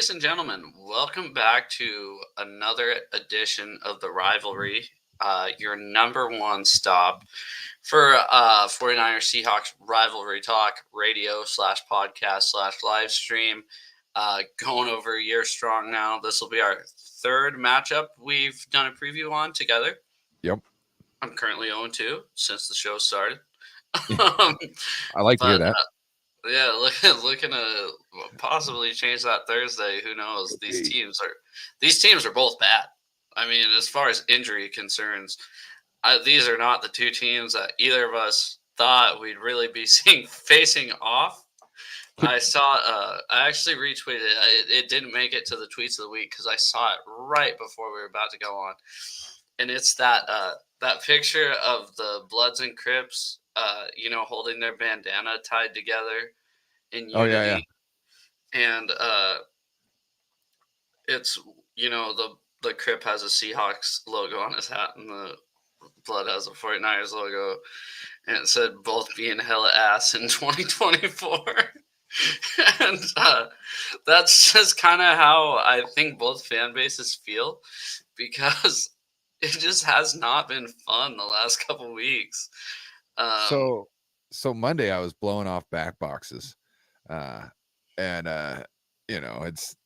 Ladies and gentlemen, welcome back to another edition of the Rivalry, your number one stop for 49ers Seahawks Rivalry Talk radio slash podcast slash live stream. Going over a year strong now. This will be our third matchup we've done a preview on together. Yep. I'm currently 0-2 since the show started. I like to hear that. Yeah, looking to possibly change that Thursday. Who knows? These teams are both bad. I mean, as far as injury concerns, these are not the two teams that either of us thought we'd really be seeing facing off. I actually retweeted it. It didn't make it to the tweets of the week because I saw it right before we were about to go on, and it's that picture of the Bloods and Crips, holding their bandana tied together in unity. Oh yeah. And it's the Crip has a Seahawks logo on his hat, and the Blood has a 49ers logo, and it said both being hella ass in 2024. And that's just kind of how I think both fan bases feel, because it just has not been fun the last couple weeks. So Monday I was blowing off back boxes, and it's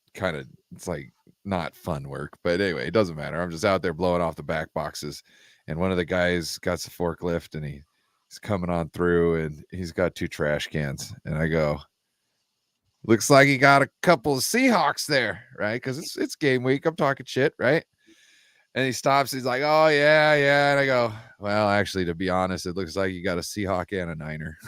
like not fun work, but anyway, it doesn't matter. I'm just out there blowing off the back boxes, and one of the guys got the forklift, and he's coming on through, and he's got 2 trash cans, and I go, looks like he got a couple of Seahawks there, right? Because it's game week. I'm talking shit, right? And he stops. He's like, "Oh yeah." And I go, "Well, actually, to be honest, it looks like you got a Seahawk and a Niner,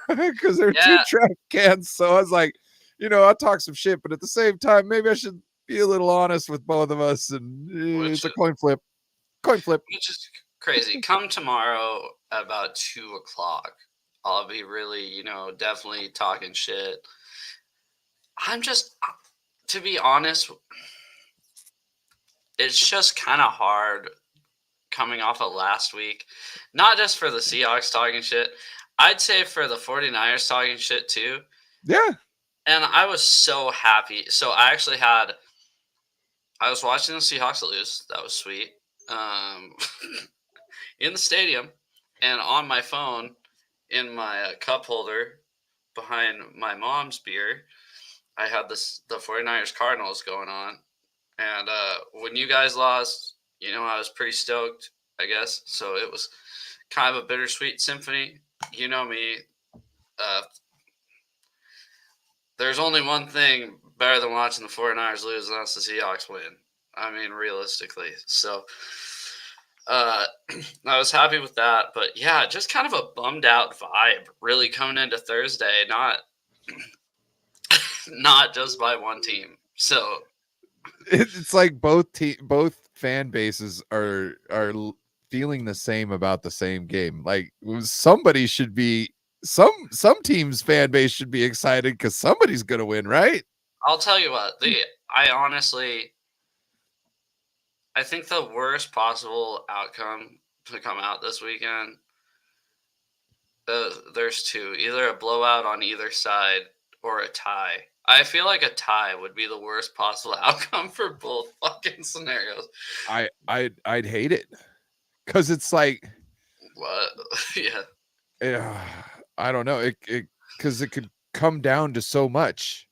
because they're 2 trash cans." So I was like, I'll talk some shit, but at the same time, maybe I should be a little honest with both of us. And it's a coin flip. Which is crazy. Come tomorrow about 2:00. I'll be really, definitely talking shit. I'm just, to be honest, it's just kind of hard coming off of last week. Not just for the Seahawks talking shit. I'd say for the 49ers talking shit too. Yeah. And I was so happy. So I was watching the Seahawks lose. That was sweet. In the stadium, and on my phone, in my cup holder behind my mom's beer, I had the 49ers Cardinals going on. And when you guys lost, I was pretty stoked, I guess. So it was kind of a bittersweet symphony. You know me. There's only one thing better than watching the 49ers lose, and that's the Seahawks win. I mean, realistically. So I was happy with that. But, yeah, just kind of a bummed out vibe really coming into Thursday, not just by one team. So it's like both fan bases are feeling the same about the same game. Like somebody should be some team's fan base should be excited because somebody's gonna win, right? I'll tell you what, I think the worst possible outcome to come out this weekend, there's 2, either a blowout on either side or a tie. I feel like a tie would be the worst possible outcome for both fucking scenarios. I'd hate it, because it's like, what? Yeah. I don't know, because it could come down to so much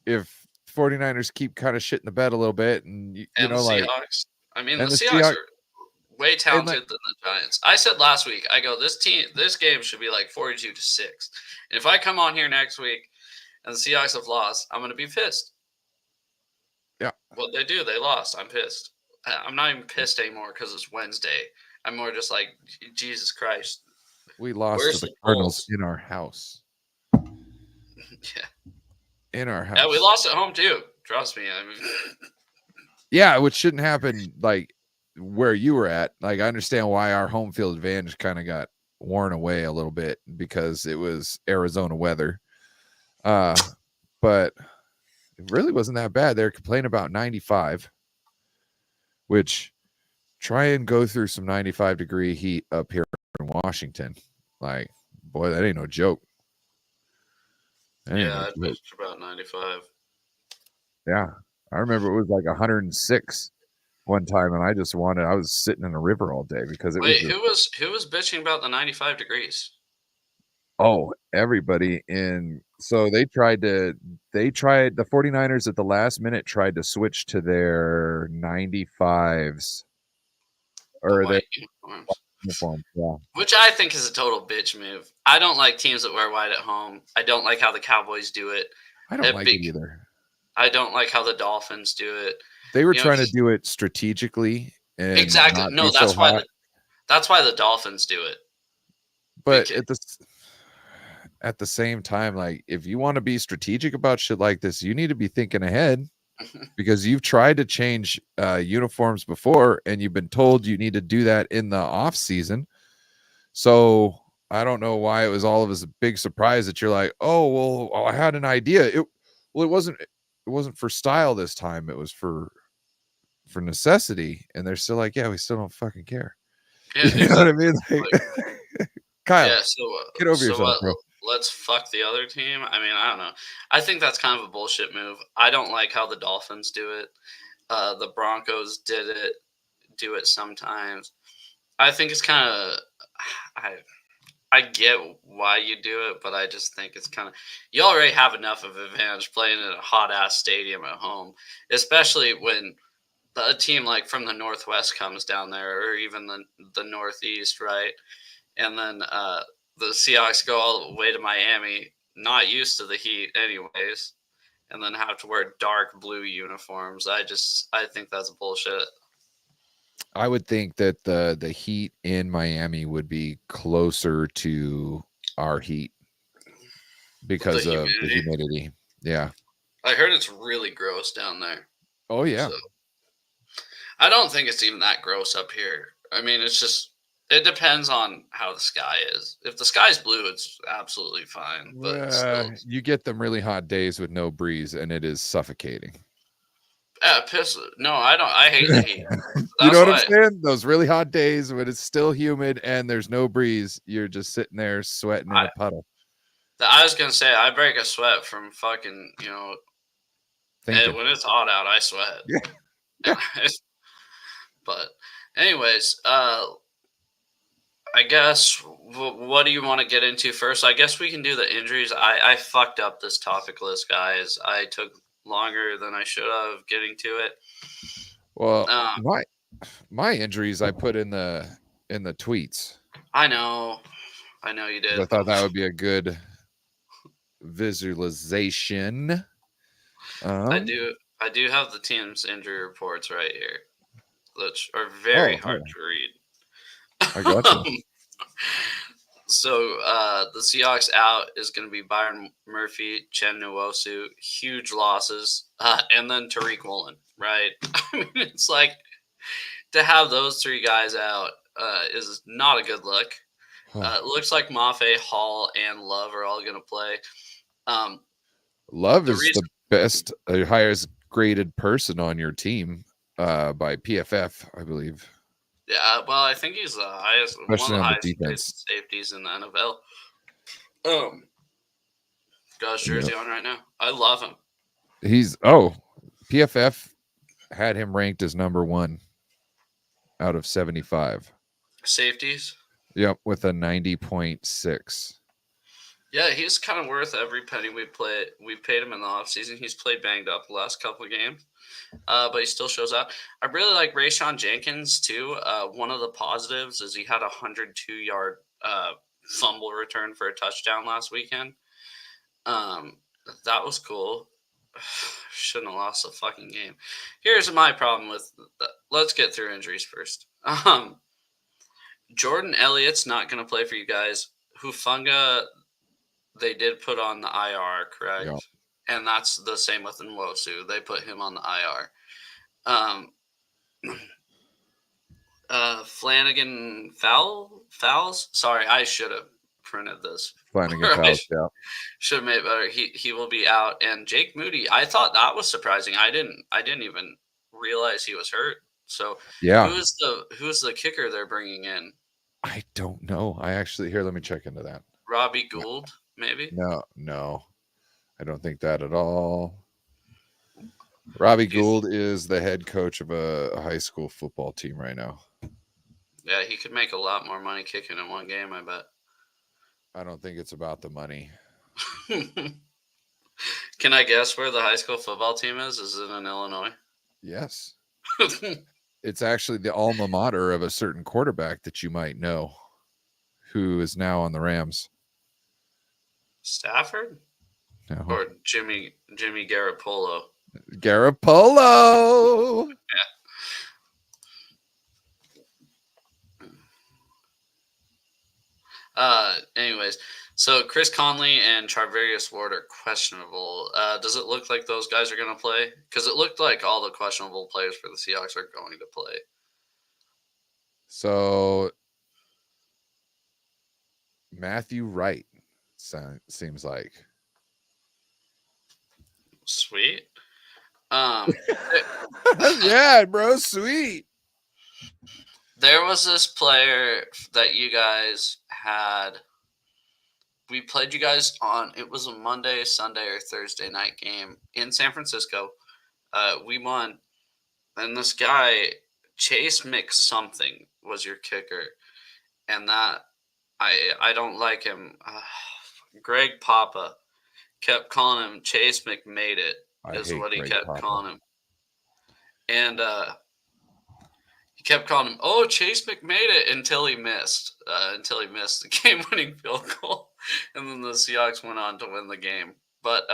if 49ers keep kind of shitting the bed a little bit, and the Seahawks. I mean, the Seahawks are way talented than the Giants. I said last week, I go, this game should be like 42-6. And if I come on here next week and the Seahawks have lost, I'm going to be pissed. Yeah. What they do, they lost. I'm pissed. I'm not even pissed anymore because it's Wednesday. I'm more just like, Jesus Christ. We lost to the Cardinals in our house. Yeah. In our house. Yeah, we lost at home too. Trust me. I mean, yeah, which shouldn't happen like where you were at. Like, I understand why our home field advantage kind of got worn away a little bit because it was Arizona weather. But it really wasn't that bad. They're complaining about 95, which try and go through some 95-degree heat up here in Washington. Like, boy, that ain't no joke. Yeah, I pitched about 95. Yeah. I remember it was like 106 one time, and I was sitting in a river all day because it was Wait, just, who was bitching about the 95 degrees? oh, everybody so the 49ers at the last minute tried to switch to their 95s The or their white uniforms. uniforms. Yeah. Which I think is a total bitch move. I don't like teams that wear white at home. I don't like how the Cowboys do it. I don't like it either. I don't like how the Dolphins do it. They were You know, trying to do it strategically and exactly. not be No, so hot, that's why the Dolphins do it. but Because, at the same time, like, if you want to be strategic about shit like this, you need to be thinking ahead, because you've tried to change uniforms before and you've been told you need to do that in the off season. So I don't know why it was all of us a big surprise that you're like, oh, well, I had an idea. It wasn't for style this time. It was for necessity. And they're still like, yeah, we still don't fucking care. yeah, You know what I exactly. mean? Like, Kyle, yeah. get over So yourself, what? bro. Let's fuck the other team. I mean, I don't know. I think that's kind of a bullshit move. I don't like how the Dolphins do it. The Broncos do it sometimes. I think it's kind of. I I get why you do it, but I just think it's kind of you already have enough of advantage playing in a hot ass stadium at home, especially when a team like from the Northwest comes down there, or even the Northeast, right? And then the Seahawks go all the way to Miami, not used to the heat, anyways, and then have to wear dark blue uniforms. I think that's bullshit. I would think that the heat in Miami would be closer to our heat The because of the humidity. humidity. Yeah. I heard it's really gross down there. Oh yeah. So I don't think it's even that gross up here. I mean, it's just it depends on how the sky is. If the sky's blue, it's absolutely fine. But still, You get them really hot days with no breeze, and it is suffocating. piss. No, I don't. I hate the heat. You know That's what I'm why. saying? Those really hot days when it's still humid and there's no breeze, you're just sitting there sweating in I a puddle. I was gonna say I break a sweat from fucking Thinking. when it's hot out, I sweat. Yeah. And but anyways, I guess what do you want to get into first? I guess we can do the injuries. I fucked up this topic list, guys. I took longer than I should have getting to it. Well, Um, my injuries I put in the tweets. I know you did. I thought that would be a good visualization. I do have the team's injury reports right here, which are very hard to read. I got you. So the Seahawks out is going to be Byron Murphy, Chen Nwosu, huge losses, and then Tariq Woolen. Right? I mean, it's like to have those three guys out is not a good look. It looks like Mafe, Hall, and Love are all going to play. Love is the best, highest graded person on your team by PFF, I believe. Yeah, well, I think he's the highest, Especially one of the on the highest defense. safeties in the NFL. Got his jersey on right now. I love him. PFF had him ranked as number 1 out of 75 safeties. Yep, with a 90.6. Yeah, he's kind of worth every penny we paid him in the offseason. He's played banged up the last couple of games, but he still shows up. I really like Rayshon Jenkins too. One of the positives is he had a 102-yard fumble return for a touchdown last weekend. That was cool. Shouldn't have lost the fucking game. Here's my problem with let's get through injuries first. Jordan Elliott's not going to play for you guys. Hufanga, they did put on the IR, correct? Yep. And that's the same with Nwosu. They put him on the IR. Flanagan Fowles? Sorry, I should have printed this. Flanagan Fowles, yeah. Should have made it better. He will be out. And Jake Moody, I thought that was surprising. I didn't even realize he was hurt. So yeah, who's the kicker they're bringing in? I don't know. Let me check into that. Robbie Gould, maybe? No, I don't think that at all. Robbie Gould is the head coach of a high school football team right now. Yeah, he could make a lot more money kicking in one game, I bet. I don't think it's about the money. Can I guess where the high school football team is? Is it in Illinois? Yes. It's actually the alma mater of a certain quarterback that you might know, who is now on the Rams. Stafford? No. Or Jimmy Garoppolo? Garoppolo! Yeah. Anyways, so Chris Conley and Charvarius Ward are questionable. Does it look like those guys are going to play? Because it looked like all the questionable players for the Seahawks are going to play. So Matthew Wright seems like. Sweet. Yeah, bro, sweet. There was this player that you guys had. We played you guys on, it was a Monday, Sunday, or Thursday night game in San Francisco. We won. And this guy, Chase McSomething, was your kicker. And that, I don't like him. Greg Papa kept calling him Chase McMade It, is what he kept calling him. And he kept calling him, oh, Chase McMade It, until he missed the game-winning field goal. And then the Seahawks went on to win the game. But,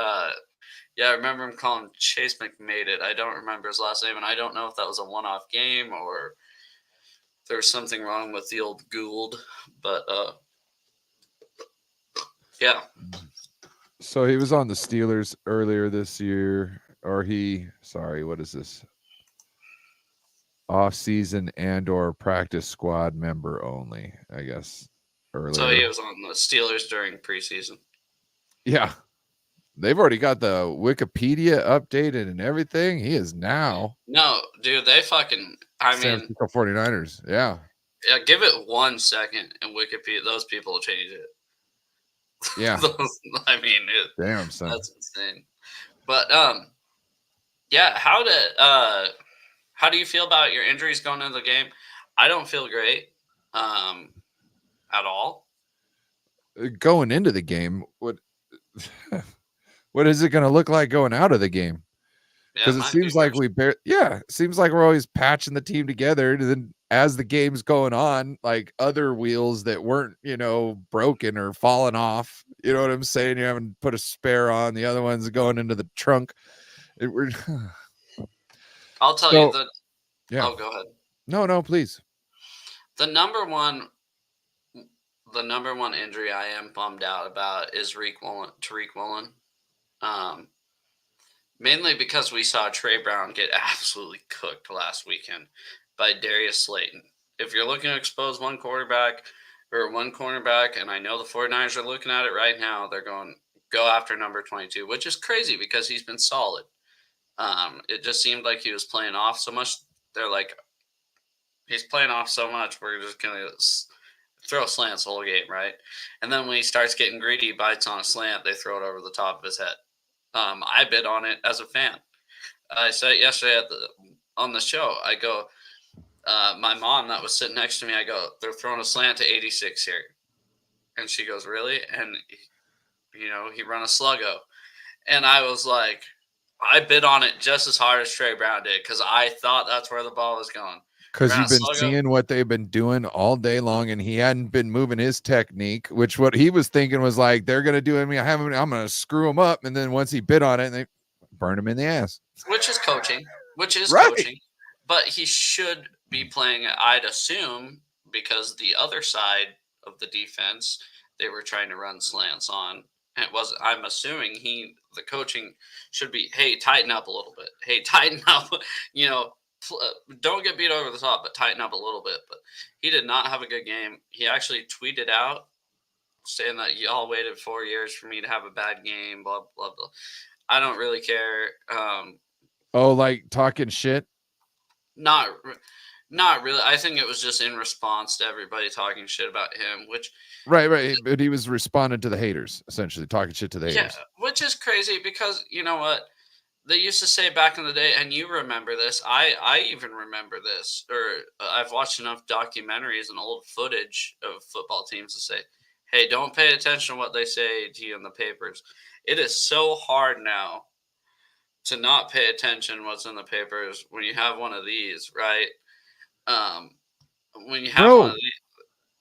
yeah, I remember him calling Chase McMade It. I don't remember his last name, and I don't know if that was a one-off game or there was something wrong with the old Gould. But, yeah. So he was on the Steelers earlier this year, or what is this? Off-season and/or practice squad member only, I guess. Earlier. So he was on the Steelers during preseason. Yeah. They've already got the Wikipedia updated and everything. He is now. No, dude, they fucking, San Francisco 49ers. Yeah. Yeah, give it 1 second and Wikipedia, those people will change it. Yeah. Damn, son. That's insane. But yeah, how do you feel about your injuries going into the game? I don't feel great at all. Going into the game, what is it going to look like going out of the game? Because it seems like it seems like we're always patching the team together. And then as the game's going on, like other wheels that weren't, broken or falling off, you know what I'm saying? You haven't put a spare on, the other one's going into the trunk. I'll tell you that. Yeah. Oh, go ahead. No, please. The number one injury I am bummed out about is Tariq Woolen. Mainly because we saw Trey Brown get absolutely cooked last weekend by Darius Slayton. If you're looking to expose one cornerback, and I know the 49ers are looking at it right now, they're going, go after number 22, which is crazy because he's been solid. It just seemed like he was playing off so much. They're like, he's playing off so much, we're just going to throw slants the whole game, right? And then when he starts getting greedy, bites on a slant, they throw it over the top of his head. I bid on it as a fan. I said it yesterday on the show. I go, my mom that was sitting next to me, I go, they're throwing a slant to 86 here. And she goes, really? And, he run a sluggo. And I was like, I bid on it just as hard as Trey Brown did because I thought that's where the ball was going. Because you've been seeing what they've been doing all day long, and he hadn't been moving his technique, which what he was thinking was like, they're going to do it. I'm going to screw him up. And then once he bid on it, they burn him in the ass. Which is coaching. Right. Coaching. But he should be playing, I'd assume, because the other side of the defense, they were trying to run slants on. And I'm assuming the coaching should be, hey, tighten up a little bit. Hey, tighten up, don't get beat over the top, but tighten up a little bit. But he did not have a good game. He actually tweeted out saying that y'all waited 4 years for me to have a bad game, blah, blah, blah. I don't really care. Like talking shit? Not really. I think it was just in response to everybody talking shit about him, which... Right. But he was responding to the haters, essentially, talking shit to the haters. Yeah, which is crazy because, you know what? They used to say back in the day, and you remember this. I even remember this, or I've watched enough documentaries and old footage of football teams to say, "Hey, don't pay attention to what they say to you in the papers." It is so hard now to not pay attention to what's in the papers when you have one of these, right? Um, when you have one of Bro, these,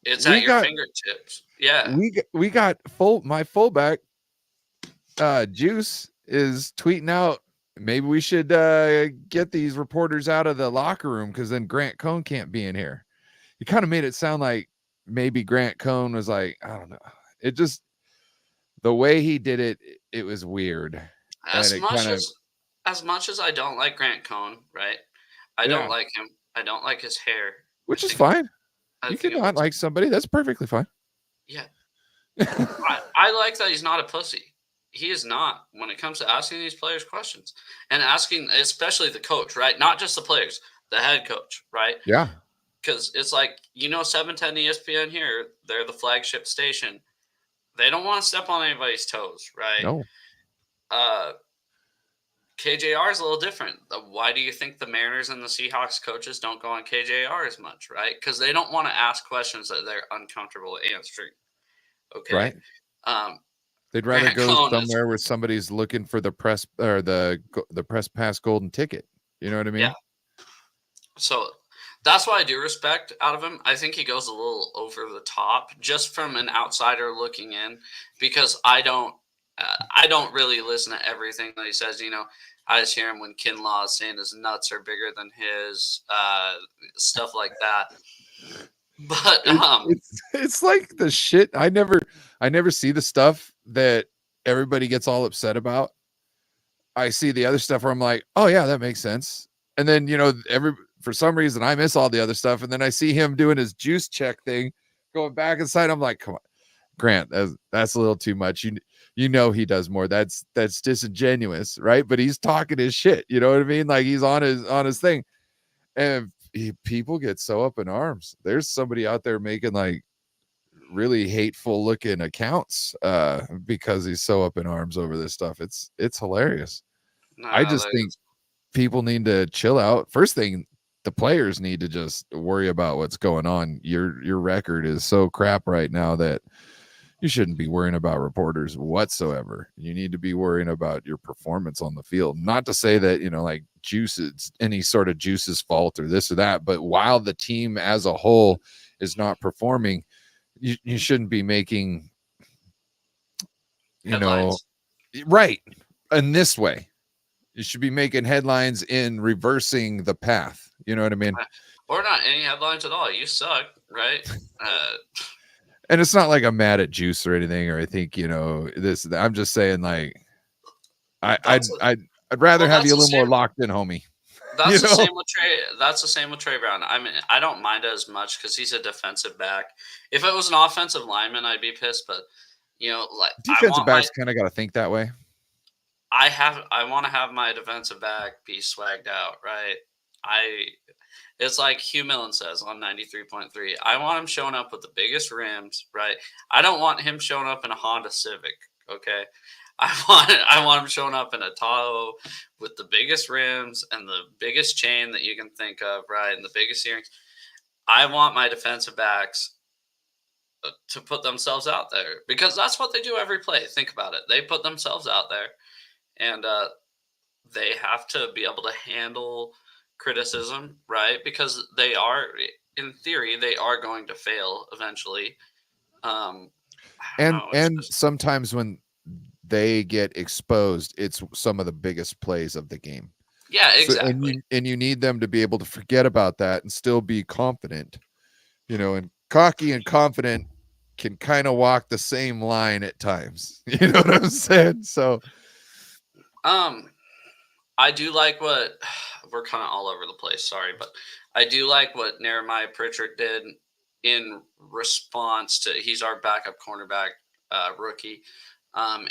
it's we at your got fingertips. Yeah, we got my fullback Juice is tweeting out, maybe we should get these reporters out of the locker room because then Grant Cohn can't be in here. He kind of made it sound like maybe Grant Cohn was like, I don't know. It just the way he did it, it was weird. And as it much kind of as as much as I don't like Grant Cohn, right? I don't yeah, like him. I don't like his hair. I which is think fine. I You can think it not looks like somebody. That's perfectly fine. yeah. I like that he's not a pussy. He is not when it comes to asking these players questions and asking, especially the coach, right? Not just the players, the head coach, right? Yeah. Because it's like 710 ESPN here, they're the flagship station. They don't want to step on anybody's toes, right? No. Uh, KJR is a little different. Why do you think the Mariners and the Seahawks coaches don't go on KJR as much, right? Because they don't want to ask questions that they're uncomfortable answering. Okay. Right. Um, They'd rather Grant go Cohn is, somewhere where somebody's looking for the press or the press pass golden ticket. You know what I yeah. mean? So that's what I do respect out of him. I think he goes a little over the top just from an outsider looking in because I don't really listen to everything that he says. I just hear him when Kinlaw is saying his nuts are bigger than his, stuff like that. But It's like the shit. I never see the stuff that everybody gets all upset about. I see the other stuff where I'm like, oh yeah, that makes sense. And then for some reason I miss all the other stuff, and then I see him doing his juice check thing, going back inside. I'm like, come on, Grant, that's a little too much. He does more. That's disingenuous, right? But he's talking his shit. You know what I mean? Like he's on his thing, and people get so up in arms. There's somebody out there making like really hateful looking accounts because he's so up in arms over this stuff. It's hilarious. I no, just think people need to chill out. First thing, the players need to just worry about what's going on. Your record is so crap right now that you shouldn't be worrying about reporters whatsoever. You need to be worrying about your performance on the field. Not to say that, like it's any sort of Juice's fault or this or that, but while the team as a whole is not performing, you shouldn't be making, headlines. right in this way. You should be making headlines in reversing the path. You know what I mean? Or not any headlines at all. You suck, right? And it's not like I'm mad at Juice or anything, or I think, this, I'm just saying like, I'd rather have you a little more locked in, homie. That's the same with Trey. That's the same with Trey Brown. I mean, I don't mind it as much because he's a defensive back. If it was an offensive lineman, I'd be pissed. But like Defensive backs kind of got to think that way. I want to have my defensive back be swagged out, right? It's like Hugh Millen says on 93.3. I want him showing up with the biggest rims, right? I don't want him showing up in a Honda Civic, okay? I want him showing up in a Tahoe with the biggest rims and the biggest chain that you can think of, right? And the biggest earrings. I want my defensive backs to put themselves out there because that's what they do every play. Think about it. They put themselves out there, and they have to be able to handle criticism, right? Because they are, in theory, they are going to fail eventually. And sometimes when they get exposed, it's some of the biggest plays of the game. Yeah, exactly. So, and you need them to be able to forget about that and still be confident, and cocky and confident can kind of walk the same line at times. You know what I'm saying? So, I do like what we're kind of all over the place. Sorry, but I do like what Jeremiah Pritchard did in response to he's our backup cornerback rookie.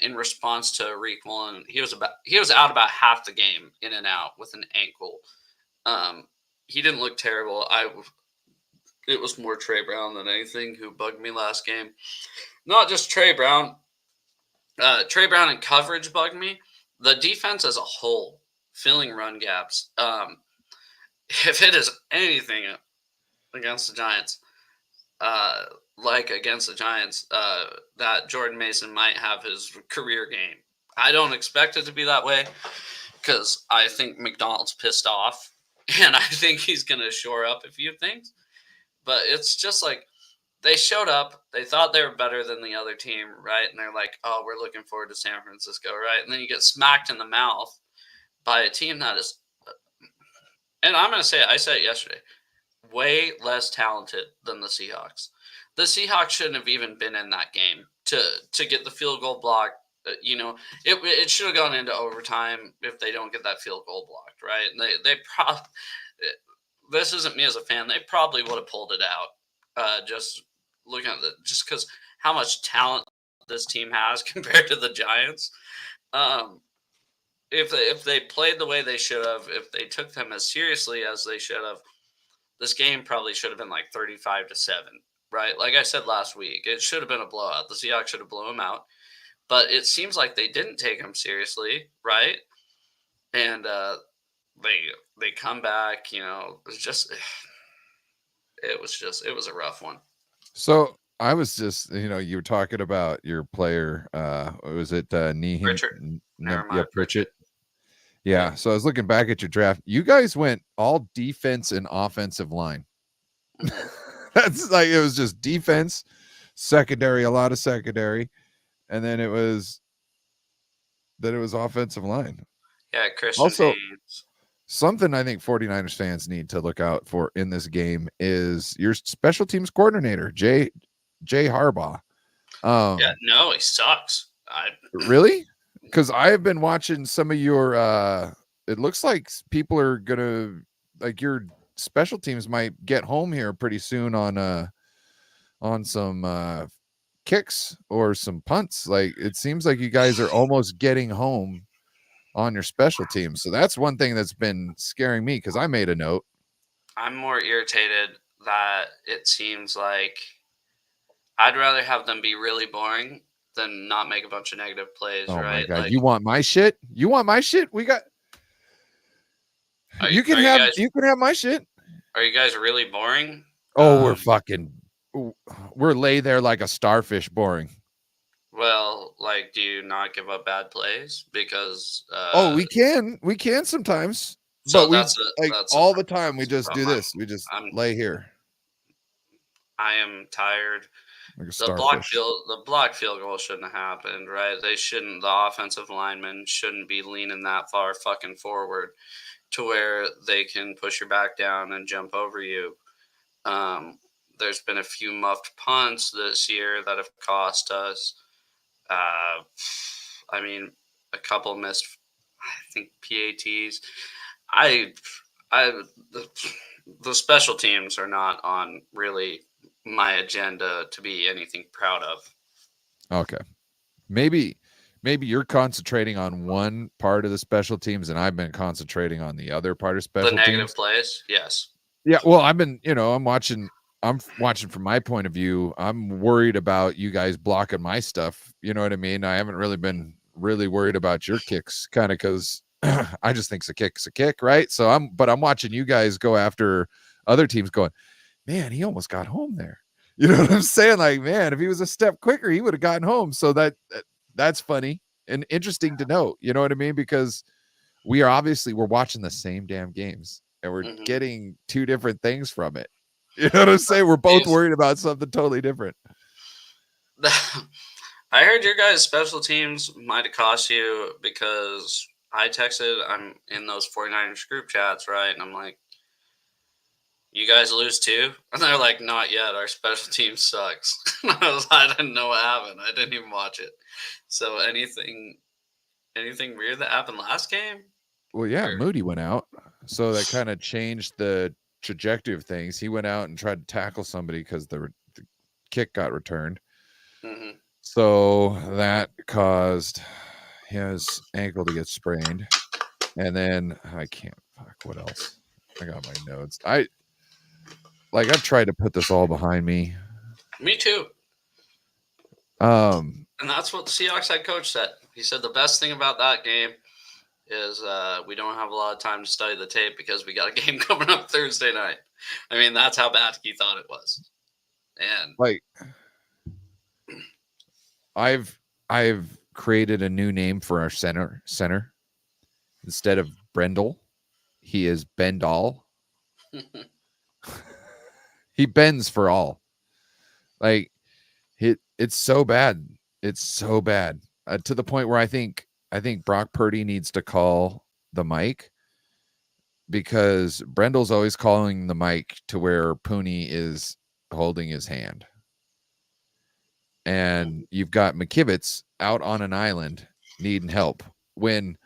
In response to Reek Mullen, he was out about half the game in and out with an ankle. He didn't look terrible. It was more Trey Brown than anything who bugged me last game. Not just Trey Brown. Trey Brown and coverage bugged me. The defense as a whole filling run gaps. If it is anything against the Giants, that Jordan Mason might have his career game. I don't expect it to be that way because I think McDonald's pissed off, and I think he's going to shore up a few things. But it's just like they showed up. They thought they were better than the other team, right? And they're like, oh, we're looking forward to San Francisco, right? And then you get smacked in the mouth by a team that is, and I'm going to say it, I said it yesterday, way less talented than the Seahawks. The Seahawks shouldn't have even been in that game to get the field goal block. It should have gone into overtime if they don't get that field goal blocked, right? And they probably, this isn't me as a fan, they probably would have pulled it out. Just looking at just because how much talent this team has compared to the Giants. If they played the way they should have, if they took them as seriously as they should have, this game probably should have been like 35-7, right? Like I said last week, it should have been a blowout. The Seahawks should have blown them out, but it seems like they didn't take them seriously, right? And they come back. It was a rough one. So I was just, you were talking about your player. Was it Neeham? Pritchett. Yeah, Pritchett. Yeah. So I was looking back at your draft. You guys went all defense and offensive line. That's like, it was just defense, secondary, a lot of secondary. And then it was offensive line. Yeah. Christian also, Haynes. Something I think 49ers fans need to look out for in this game is your special teams coordinator, Jay Harbaugh. No, he sucks. Really? Because I have been watching some of your it looks like people are gonna, like, your special teams might get home here pretty soon on some kicks or some punts. Like, it seems like you guys are almost getting home on your special teams. So that's one thing that's been scaring me, because I made a note. I'm more irritated that it seems like I'd rather have them be really boring than not make a bunch of negative plays, oh right? My God. Like, you want my shit? We got you can have my shit. Are you guys really boring? Oh, we're lay there like a starfish boring. Well, like, do you not give up bad plays? Because we can sometimes. So but that's all the time we just do this. We just lay here. I am tired. Like the block field goal shouldn't have happened, right? The offensive linemen shouldn't be leaning that far fucking forward to where they can push your back down and jump over you. There's been a few muffed punts this year that have cost us. I mean, a couple missed, I think, PATs. The special teams are not on really my agenda to be anything proud of. Okay. Maybe you're concentrating on one part of the special teams and I've been concentrating on the other part of special teams. The negative plays? Yes. Yeah, well, I've been, I'm watching from my point of view. I'm worried about you guys blocking my stuff. You know what I mean? I haven't really been worried about your kicks, kind of, because I just think a kick's a kick, right? So I'm watching you guys go after other teams going, man, he almost got home there. You know what I'm saying? Like, man, if he was a step quicker, he would have gotten home. So that's funny and interesting to note. You know what I mean? Because we're watching the same damn games and we're getting two different things from it. You know what I'm saying? We're both worried about something totally different. I heard your guys' special teams might have cost you, because I texted, I'm in those 49ers group chats, right? And I'm like, you guys lose too? And they're like, not yet. Our special team sucks. I didn't know what happened. I didn't even watch it. So anything weird that happened last game? Well, yeah, Moody went out. So that kind of changed the trajectory of things. He went out and tried to tackle somebody because the kick got returned. Mm-hmm. So that caused his ankle to get sprained. And then what else? I got my notes. I've tried to put this all behind me. Me too. And that's what the Seahawks head coach said. He said the best thing about that game is we don't have a lot of time to study the tape because we got a game coming up Thursday night. I mean, that's how bad he thought it was. And like, I've created a new name for our center. Instead of Brendel, he is Bendall. He bends for all. Like, it's so bad. It's so bad to the point where I think Brock Purdy needs to call the mic, because Brendel's always calling the mic to where Pooney is holding his hand. And you've got McKivitz out on an island needing help, when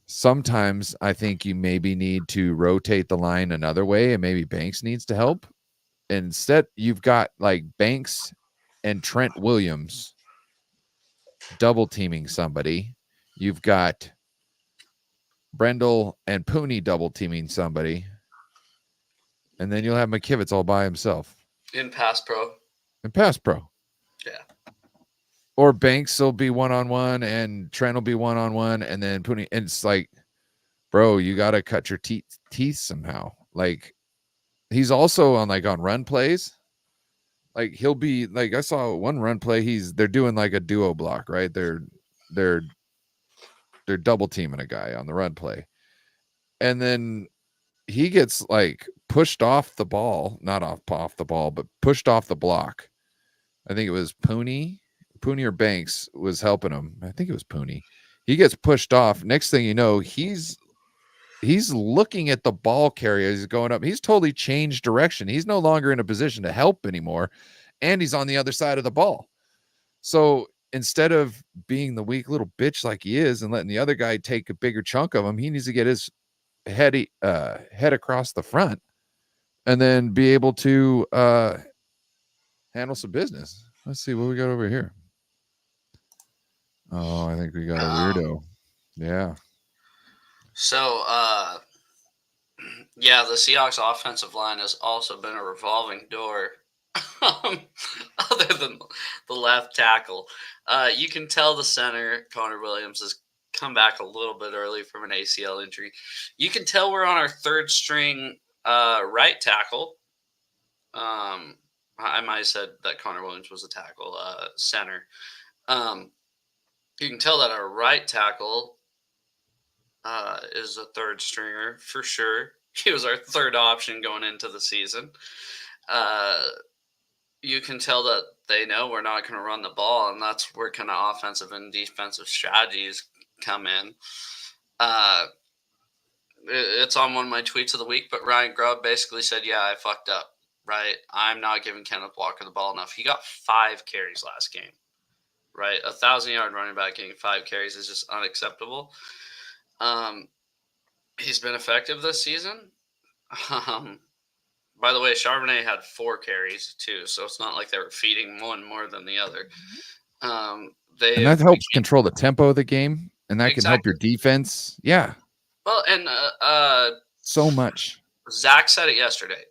sometimes I think you maybe need to rotate the line another way, and maybe Banks needs to help. Instead, you've got like Banks and Trent Williams double teaming somebody. You've got Brendel and Pooney double teaming somebody. And then you'll have McKivitz all by himself. In pass pro. Yeah. Or Banks will be one-on-one and Trent will be one-on-one, and then Pooney. And it's like, bro, you got to cut your teeth somehow. Like, he's also on run plays. Like, he'll be like, I saw one run play. They're doing like a duo block, right? They're double teaming a guy on the run play. And then he gets like pushed off the ball, not off the ball, but pushed off the block. I think it was Pooney or Banks was helping him. I think it was Pooney. He gets pushed off. Next thing you know, he's looking at the ball carrier. He's going up. He's totally changed direction. He's no longer in a position to help anymore. And he's on the other side of the ball. So instead of being the weak little bitch like he is and letting the other guy take a bigger chunk of him, he needs to get his head across the front and then be able to handle some business. Let's see what we got over here. Oh, I think we got a weirdo. Yeah. So, yeah, the Seahawks offensive line has also been a revolving door. Other than the left tackle, you can tell the center, Connor Williams, has come back a little bit early from an ACL injury. You can tell we're on our third string right tackle. I might have said that Connor Williams was a tackle, center. You can tell that our right tackle is a third stringer for sure. He was our third option going into the season. You can tell that they know we're not going to run the ball, and that's where kind of offensive and defensive strategies come in. It's on one of my tweets of the week, but Ryan Grubb basically said, yeah, I fucked up, right? I'm not giving Kenneth Walker the ball enough. He got 5 carries last game, right? 1,000-yard running back getting 5 carries is just unacceptable. He's been effective this season. By the way, Charbonnet had 4 carries too, so it's not like they were feeding one more than the other. And that helps control the tempo of the game, and that can help your defense. Yeah. Well, and so much. Zach said it yesterday.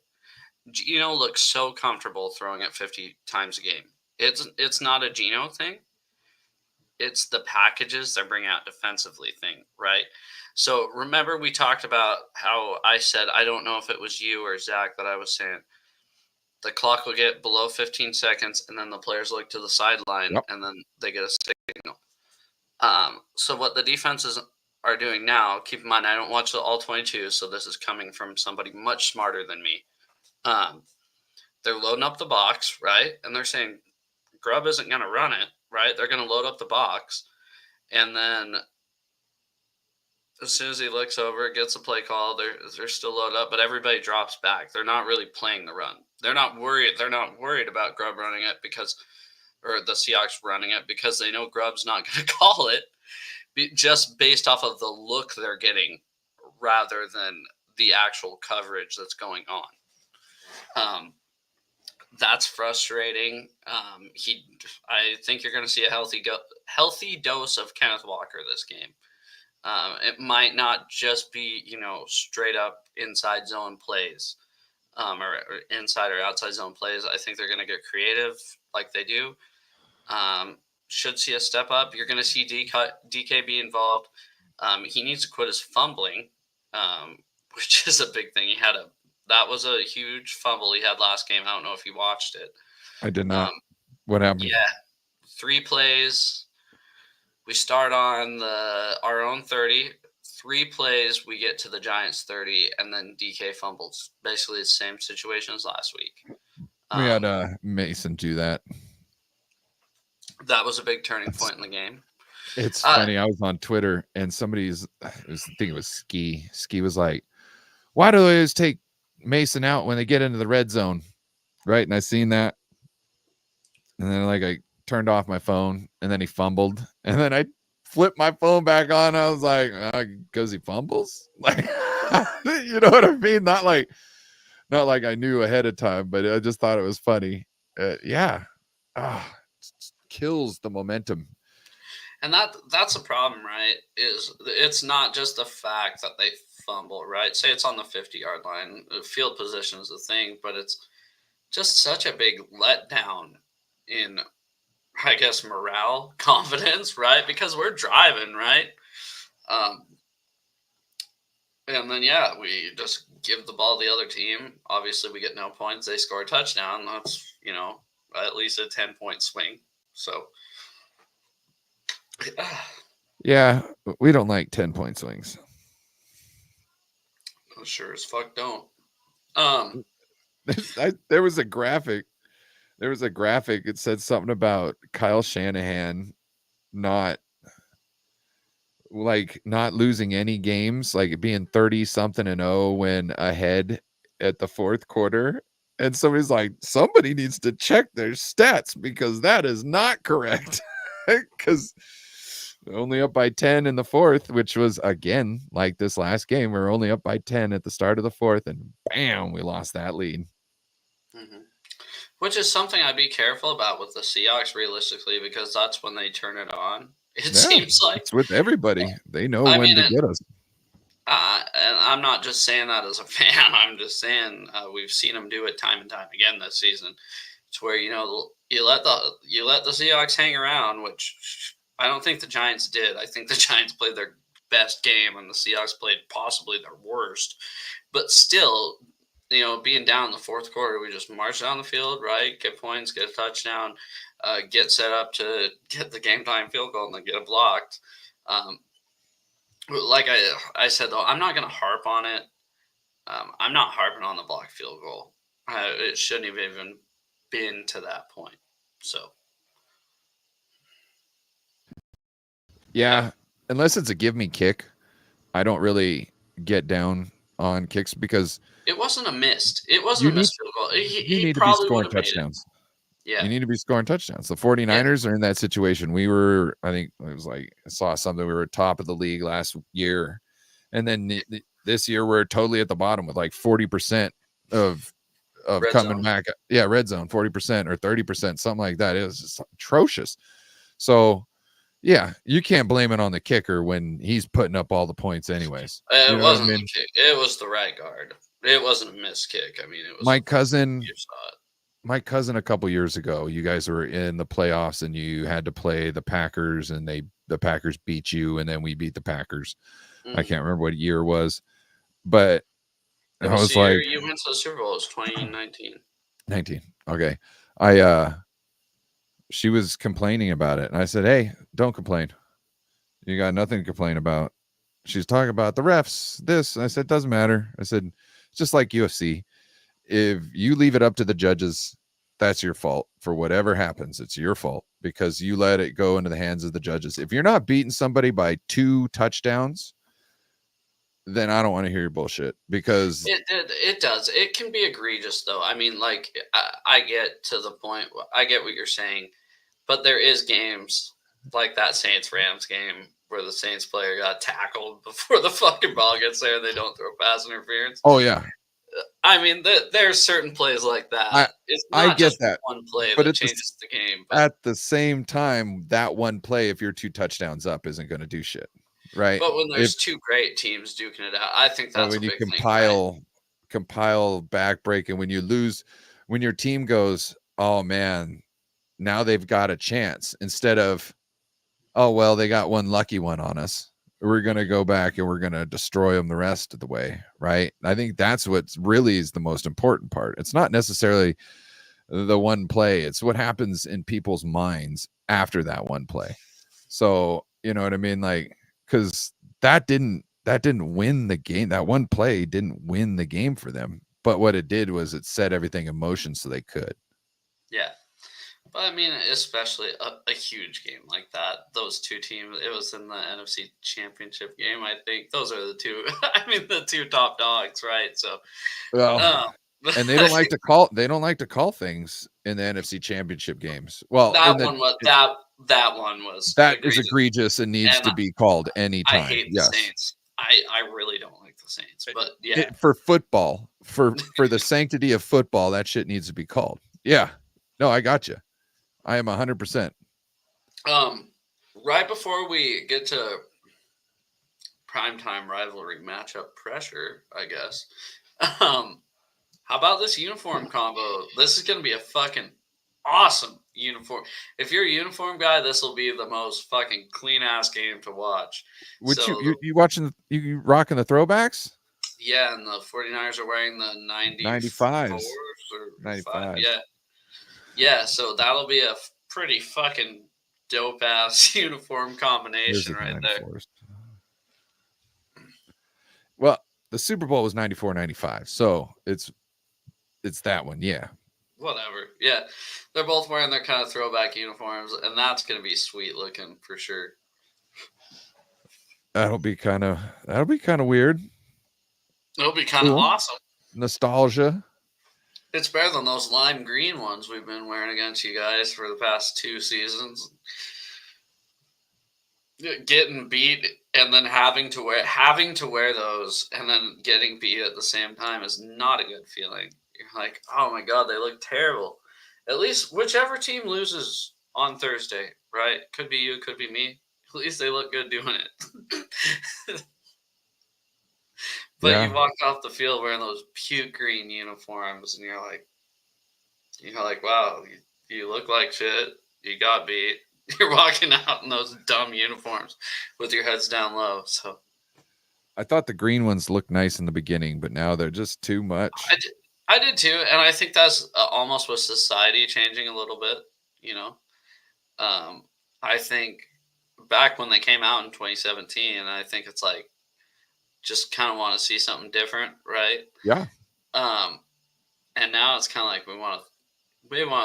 Geno looks so comfortable throwing it 50 times a game. It's not a Geno thing. It's the packages they bring out defensively thing, right? So remember we talked about how I said, I don't know if it was you or Zach that I was saying, the clock will get below 15 seconds and then the players look to the sideline and then they get a signal. So what the defenses are doing now, keep in mind, I don't watch the all 22, so this is coming from somebody much smarter than me. They're loading up the box, right? And they're saying Grubb isn't going to run it, right? They're going to load up the box. And then as soon as he looks over, gets a play call, they're still loaded up, but everybody drops back. They're not really playing the run. They're not worried about Grubb running it or the Seahawks running it, because they know Grubb's not going to call it, just based off of the look they're getting rather than the actual coverage that's going on. That's frustrating. I think you're going to see a healthy dose of Kenneth Walker this game. It might not just be, straight up inside zone plays, or inside or outside zone plays. I think they're going to get creative like they do. Should see a step up. You're going to see DK be involved. He needs to quit his fumbling, which is a big thing. That was a huge fumble he had last game. I don't know if you watched it. I did not. What happened? Yeah, 3 plays. We start on our own 30. 3 plays, we get to the Giants' 30, and then DK fumbles. Basically the same situation as last week. We had Mason do that. That was a big turning point in the game. It's funny. I was on Twitter, and I think it was Ski. Ski was like, "Why do they always take Mason out when they get into the red zone?" Right? And I seen that, and then I turned off my phone, and then he fumbled, and then I flipped my phone back on. I was like, because he fumbles, like, you know what I mean? Not like I knew ahead of time, but I just thought it was funny. Yeah, kills the momentum. And that's a problem, right? It's not just the fact that they fumble, right? Say it's on the 50-yard line. Field position is a thing, but it's just such a big letdown in, I guess, morale, confidence, right? Because we're driving, right? And then, we just give the ball to the other team. Obviously, we get no points. They score a touchdown. That's, at least a 10-point swing. So, yeah, we don't like 10-point swings. Sure as fuck don't. There was a graphic. It said something about Kyle Shanahan not losing any games, like being 30-something-0 when ahead at the fourth quarter. And somebody's like, somebody needs to check their stats because that is not correct. Because only up by 10 in the fourth, which was, again, like this last game, we're only up by 10 at the start of the fourth, and bam, we lost that lead. Mm-hmm. Which is something I'd be careful about with the Seahawks, realistically, because that's when they turn it on. It seems like it's with everybody. They know when to get us. And I'm not just saying that as a fan. I'm just saying we've seen them do it time and time again this season. It's where you let the Seahawks hang around, which I don't think the Giants did. I think the Giants played their best game, and the Seahawks played possibly their worst. But still, being down in the fourth quarter, we just march down the field, right? Get points, get a touchdown, get set up to get the game time field goal, and then get it blocked. Like I said, though, I'm not going to harp on it. I'm not harping on the blocked field goal. It shouldn't have even been to that point. So, yeah, unless it's a give me kick, I don't really get down on kicks because it wasn't a missed. It wasn't a missed field goal. You need to be scoring touchdowns. Yeah. You need to be scoring touchdowns. The 49ers are in that situation. We were, I think it was I saw something. We were top of the league last year. And then this year we're totally at the bottom with 40% of red coming zone. Back. Yeah. Red zone, 40% or 30%, something like that. It was just atrocious. So yeah, you can't blame it on the kicker when he's putting up all the points anyways. It wasn't the kick. It was the right guard. It wasn't a missed kick. I mean, it was my cousin a couple years ago. You guys were in the playoffs and you had to play the Packers, and the Packers beat you, and then we beat the Packers. Mm-hmm. I can't remember what year it was, but I was like, you went to the Super Bowl. It was 2019. 19. Okay. She was complaining about it, and I said, hey, don't complain. You got nothing to complain about. She's talking about the refs, this. And I said, doesn't matter. I said, it's just like UFC. If you leave it up to the judges, that's your fault. For whatever happens, it's your fault because you let it go into the hands of the judges. If you're not beating somebody by 2 touchdowns, then I don't want to hear your bullshit because it does. It can be egregious, though. I mean, I get to the point. I get what you're saying, but there is games like that Saints-Rams game where the Saints player got tackled before the fucking ball gets there and they don't throw pass interference. Oh, yeah. I mean, there's certain plays like that. It's not I get just that one play that changes the game. But at the same time, that one play, if you're 2 touchdowns up, isn't going to do shit, right? But when there's 2 great teams duking it out, I think that's when you compile back break, and when you lose, when your team goes, oh man, now they've got a chance instead of, oh well, they got one lucky one on us. we're going to go back and we're going to destroy them the rest of the way, right? I think that's what really is the most important part. It's not necessarily the one play. It's what happens in people's minds after that one play. So, you know what I mean? Like, because that didn't win the game. That one play didn't win the game for them. But what it did was it set everything in motion so they could. Yeah. But I mean, especially a huge game like that. Those two teams, it was in the NFC Championship game, I think. Those are the two, I mean, the two top dogs, right? So, well, and they don't like to call things in the NFC Championship games. Well, that one was egregious and needs to be called anytime. I hate the Saints. I really don't like the Saints, but yeah, for football, for the sanctity of football, that shit needs to be called. Yeah, no, I got you. I am 100%. Right before we get to primetime rivalry matchup pressure, I guess. How about this uniform combo? This is going to be a fucking awesome uniform. If you're a uniform guy, this will be the most fucking clean ass game to watch. Would you watching? You rocking the throwbacks? Yeah, and the 49ers are wearing the 95s or 95. Yeah, so that'll be a pretty fucking dope ass uniform combination right there. Well, the Super Bowl was 94-95, so it's that one, yeah. Whatever. Yeah. They're both wearing their kind of throwback uniforms, and that's gonna be sweet looking for sure. That'll be kind of weird. It'll be kind of awesome. Nostalgia. It's better than those lime green ones we've been wearing against you guys for the past 2 seasons. Getting beat and then having to wear those and then getting beat at the same time is not a good feeling. You're like, oh my god, they look terrible. At least whichever team loses on Thursday, right? Could be you, could be me. At least they look good doing it. But you walk off the field wearing those puke green uniforms, and you're like, wow, you look like shit. You got beat. You're walking out in those dumb uniforms with your heads down low. So, I thought the green ones looked nice in the beginning, but now they're just too much. I did too, and I think that's almost with society changing a little bit. You know, I think back when they came out in 2017, I think it's like, just kind of want to see something different, right? Yeah. And now it's kind of like we want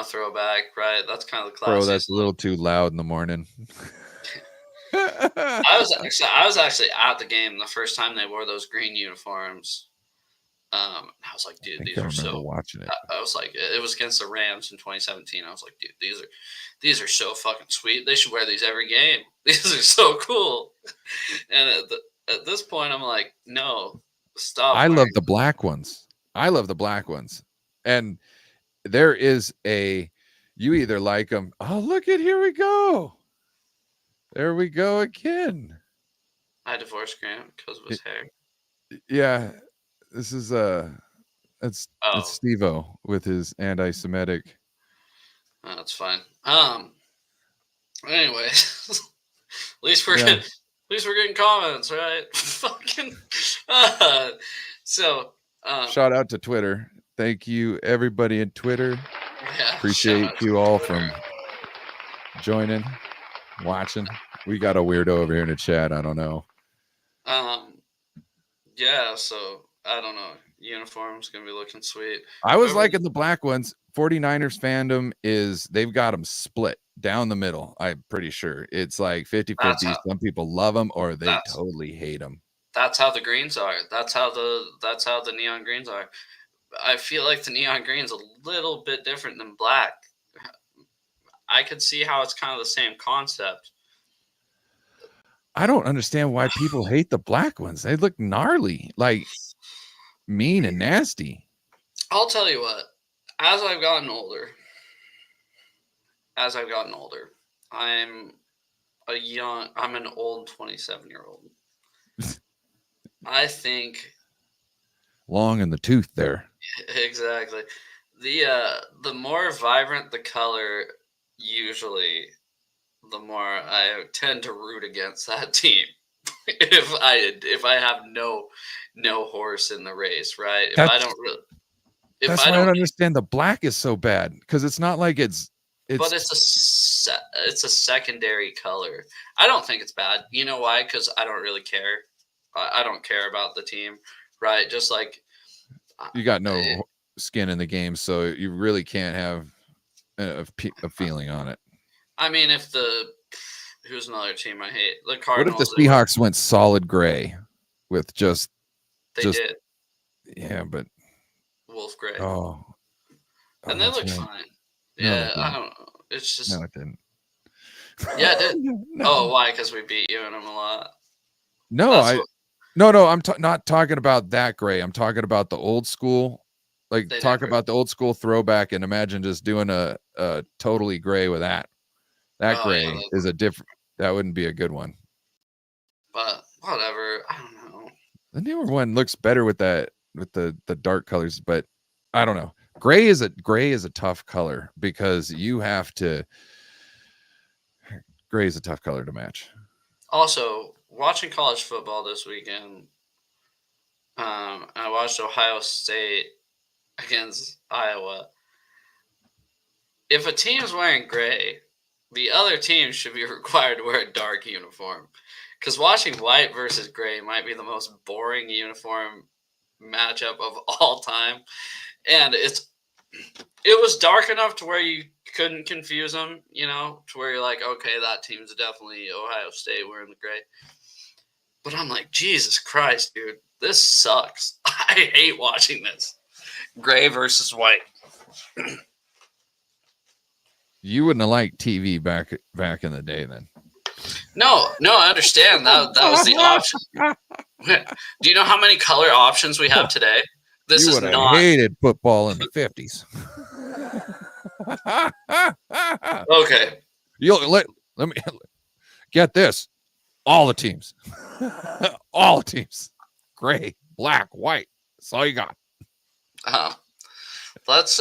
to throw back, right? That's kind of the classic. Bro, that's a little too loud in the morning. I was actually at the game the first time they wore those green uniforms. I was like, dude, these are so. Watching it. I was like, it was against the Rams in 2017. I was like, dude, these are so fucking sweet. They should wear these every game. These are so cool. And at this point, I'm like, no, stop. I love the black ones. And there is you either like them. Oh, look at, here we go. There we go again. I divorced Grant because of his hair. Yeah. This is it's Steve-O with his anti-Semitic. That's fine. Anyway, at least we're getting comments, right? Fucking. So. Shout out to Twitter. Thank you, everybody in Twitter. Yeah, appreciate you all from joining, watching. We got a weirdo over here in the chat. I don't know. Yeah. So I don't know. Uniform's gonna be looking sweet. I was liking the black ones. 49ers fandom they've got them split down the middle. I'm pretty sure it's like 50-50. Some people love them or they totally hate them. That's how the greens are. That's how the neon greens are. I feel like the neon green's a little bit different than black. I could see how it's kind of the same concept. I don't understand why people hate the black ones. They look gnarly, like mean and nasty. I'll tell you what, as I've gotten older, I'm an old 27-year-old. I think long in the tooth there. Exactly. The more vibrant the color, usually, the more I tend to root against that team. if I have no horse in the race, right? If I That's don't really, if that's I why I don't don't, understand the black is so bad, because it's not like it's but it's a secondary color. I don't think it's bad. You know why? Because I don't really care. I don't care about the team, right? Just like you got no skin in the game, so you really can't have a feeling on it. I mean, if who's another team I hate? The What if the Cardinals. Seahawks went solid gray with just They did yeah, but wolf gray, oh and they that's looked right. fine. No, Yeah, they I didn't. don't know. It's just No, it didn't. yeah, it did. No. Oh, why? Because we beat you in them a lot. No, That's what no, I'm not talking about that gray. I'm talking about the old school. Like they talk never. about the old school throwback, and imagine just doing a totally gray with that. That Oh gray yeah, is a different. That wouldn't be a good one. but whatever. I don't know. The newer one looks better with that with the dark colors, but I don't know. Gray is a tough color because you have to. Gray is a tough color to match. Also, watching college football this weekend, I watched Ohio State against Iowa. If a team is wearing gray, the other team should be required to wear a dark uniform. Because watching white versus gray might be the most boring uniform matchup of all time. And it was dark enough to where you couldn't confuse them, to where you're like, okay, that team's definitely Ohio State wearing the gray. But I'm like, Jesus Christ, dude, this sucks. I hate watching this. Gray versus white. You wouldn't have liked TV back in the day, then. No, I understand. That was the option. Do you know how many color options we have today? This you is would have not hated football in the 50s. okay. Let me get this. All the teams. All the teams. Gray, black, white. That's all you got. Let's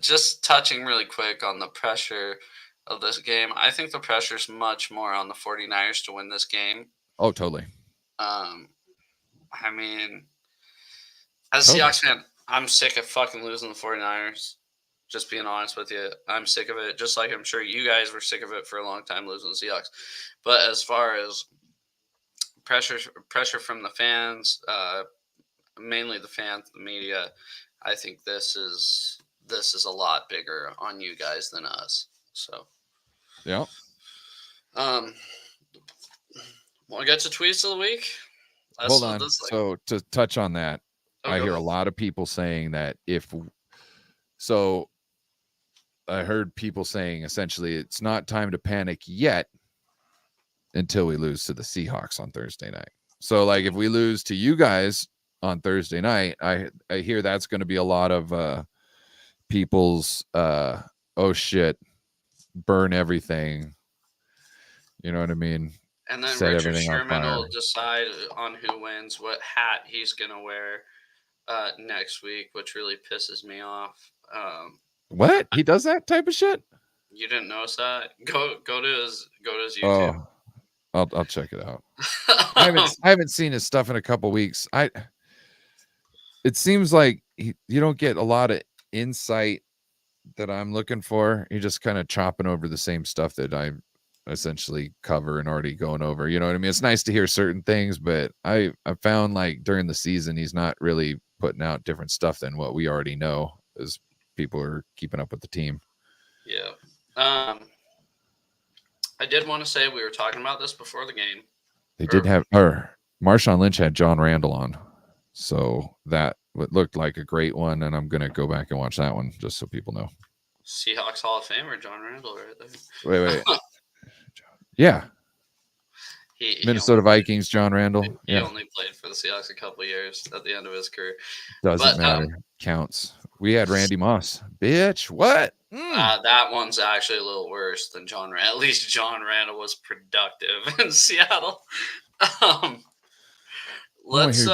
just touching really quick on the pressure of this game. I think the pressure is much more on the 49ers to win this game. Oh, totally. I mean, as a Seahawks fan, I'm sick of fucking losing the 49ers. Just being honest with you, I'm sick of it. Just like I'm sure you guys were sick of it for a long time losing the Seahawks. But as far as pressure from the fans, mainly the fans, the media, I think this is a lot bigger on you guys than us. So, yeah. Want to get to tweets of the week? Hold on. So to touch on that, I hear a lot of people saying that I heard people saying essentially it's not time to panic yet until we lose to the Seahawks on Thursday night. So like if we lose to you guys on Thursday night, I hear that's going to be a lot of people's oh shit, burn everything. You know what I mean? And then Set Richard everything Sherman on fire. will decide on who wins, what hat he's going to wear next week, which really pisses me off. What? He does that type of shit? You didn't notice that? Go to his YouTube. Oh, I'll check it out. I haven't seen his stuff in a couple weeks. It seems like you don't get a lot of insight that I'm looking for. You're just kind of chopping over the same stuff that I essentially cover and already going over. You know what I mean? It's nice to hear certain things, but I found like during the season he's not really putting out different stuff than what we already know as people are keeping up with the team. Yeah. I did want to say we were talking about this before the game. They did have Marshawn Lynch had John Randall on. So that looked like a great one, and I'm gonna go back and watch that one just so people know. Seahawks Hall of Famer John Randall right there. Wait. Yeah. Minnesota Vikings, John Randall. He only played for the Seahawks a couple of years at the end of his career. Doesn't matter. Counts. We had Randy Moss. Bitch, what? That one's actually a little worse than John Randall. At least John Randall was productive in Seattle. Let's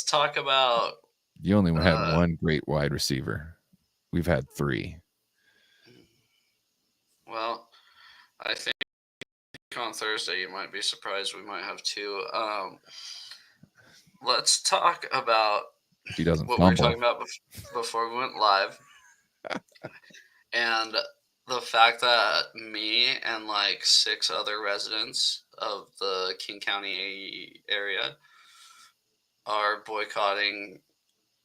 talk about. You only had one great wide receiver. We've had three. Well, I think on Thursday. You might be surprised. We might have 2. Let's talk about If he doesn't what we were fumble. talking about before we went live, and the fact that me and like 6 other residents of the King County area are boycotting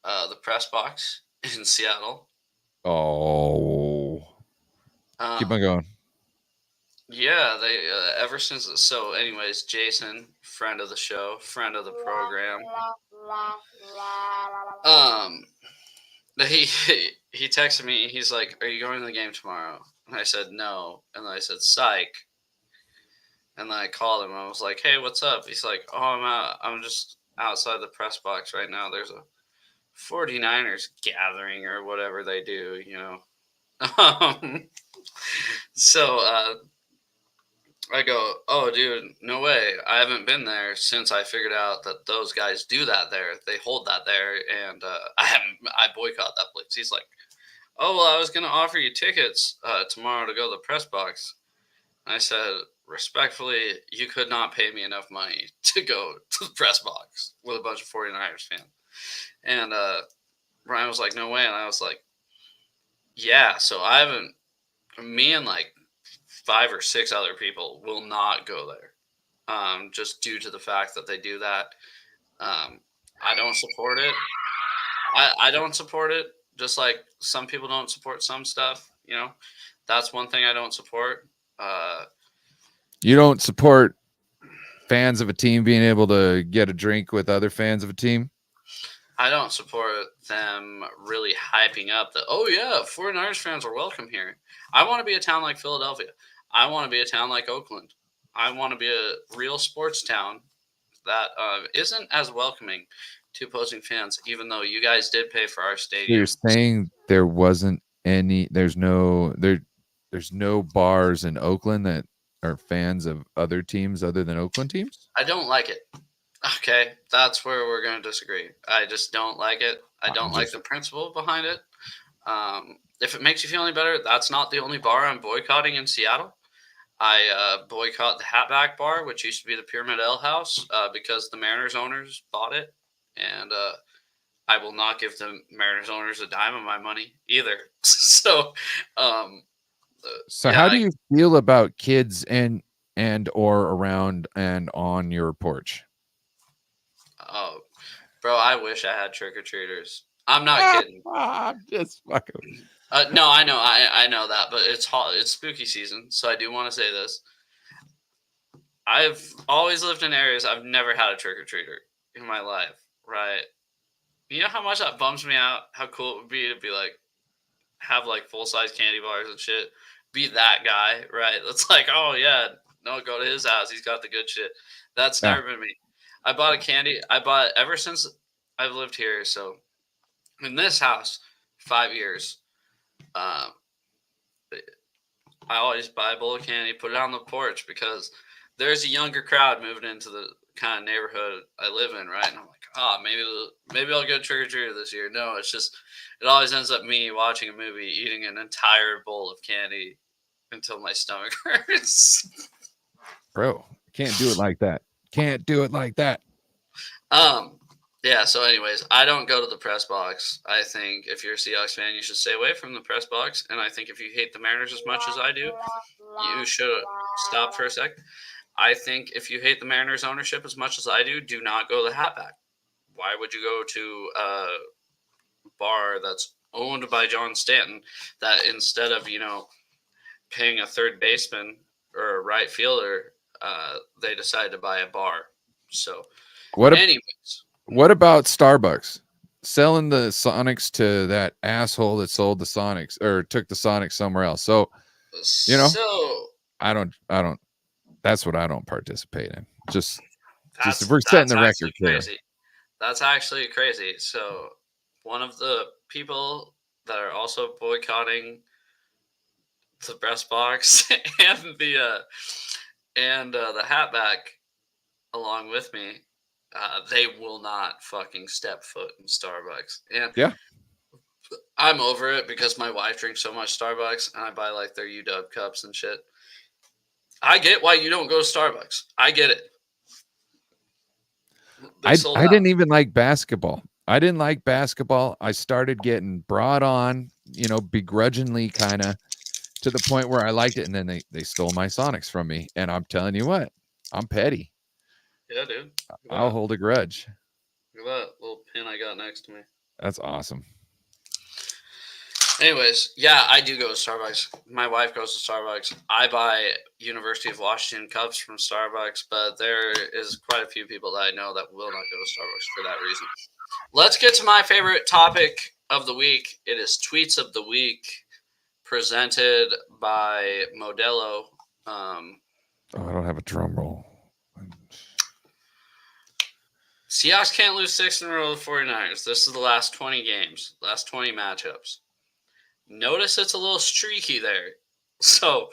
the press box in Seattle. Oh. Keep on going. Yeah, they ever since. So, anyways, Jason, friend of the show, friend of the program. He he texted me. He's like, "Are you going to the game tomorrow?" And I said no. And then I said, "Psych." And then I called him. I was like, "Hey, what's up?" He's like, "Oh, I'm out. I'm just outside the press box right now. There's a 49ers gathering or whatever they do, you know." So I go, "Oh, dude, no way. I haven't been there since I figured out that those guys do that there. They hold that there, and I boycott that place." He's like, "Oh, well, I was gonna offer you tickets tomorrow to go to the press box." I said, "Respectfully, you could not pay me enough money to go to the press box with a bunch of 49ers fans." And Ryan was like, "No way," and I was like, "Yeah." So I haven't. Me and like 5 or 6 other people will not go there, just due to the fact that they do that. I don't support it. I don't support it. Just like some people don't support some stuff. You know, that's one thing I don't support. You don't support fans of a team being able to get a drink with other fans of a team? I don't support them really hyping up that, oh, yeah, 49ers fans are welcome here. I want to be a town like Philadelphia. I want to be a town like Oakland. I want to be a real sports town that isn't as welcoming to opposing fans, even though you guys did pay for our So stadium. you're saying there wasn't any, there's no bars in Oakland that are fans of other teams other than Oakland teams? I don't like it. Okay, that's where we're going to disagree. I just don't like it. I don't like the principle behind it. If it makes you feel any better, that's not the only bar I'm boycotting in Seattle. I boycott the Hatback Bar, which used to be the Pyramid Ale House, because the Mariners owners bought it, and I will not give the Mariners owners a dime of my money either. So, So yeah, how do you feel about kids and or around and on your porch? oh, bro, I wish I had trick or treaters. I'm not kidding. I'm just fucking. No, I know, I know that, but it's hot. It's spooky season, so I do want to say this. I've always lived in areas I've never had a trick or treater in my life, right? You know how much that bums me out? How cool it would be to be like, have like full size candy bars and shit. Be that guy, right? That's like, oh yeah, no, go to his house. He's got the good shit. That's Yeah. never been me. I bought a candy. I bought ever since I've lived here. So in this house, 5 years. Um, I always buy a bowl of candy, put it on the porch because there's a younger crowd moving into the kind of neighborhood I live in, right? And I'm like, maybe I'll get trick or treater this year. No, it's just it always ends up me watching a movie, eating an entire bowl of candy until my stomach hurts. Bro, can't do it like that. Can't do it like that. Yeah, so anyways, I don't go to the press box. I think if you're a Seahawks fan, you should stay away from the press box. And I think if you hate the Mariners as much as I do, you should stop for a sec. I think if you hate the Mariners ownership as much as I do not go to the Hatback. Why would you go to a bar that's owned by John Stanton that instead of, paying a third baseman or a right fielder, they decide to buy a bar? So, anyways. What about Starbucks selling the Sonics to that asshole that sold the Sonics or took the Sonics somewhere else? So, I don't, that's what I don't participate in. Just if we're setting the record clear. That's actually crazy. So one of the people that are also boycotting the press box and the Hatback along with me, they will not fucking step foot in Starbucks. And yeah, I'm over it because my wife drinks so much Starbucks and I buy like their UW cups and shit. I get why you don't go to Starbucks. I get it. I didn't even like basketball. I didn't like basketball. I started getting brought on, begrudgingly kind of to the point where I liked it. And then they stole my Sonics from me. And I'm telling you what, I'm petty. Yeah, dude. I'll hold a grudge. Look at that little pin I got next to me. That's awesome. Anyways, yeah, I do go to Starbucks. My wife goes to Starbucks. I buy University of Washington cups from Starbucks, but there is quite a few people that I know that will not go to Starbucks for that reason. Let's get to my favorite topic of the week. It is Tweets of the Week, presented by Modelo. I don't have a drum roll. Seahawks can't lose 6 in a row to the 49ers. This is the last 20 games, last 20 matchups. Notice it's a little streaky there. So,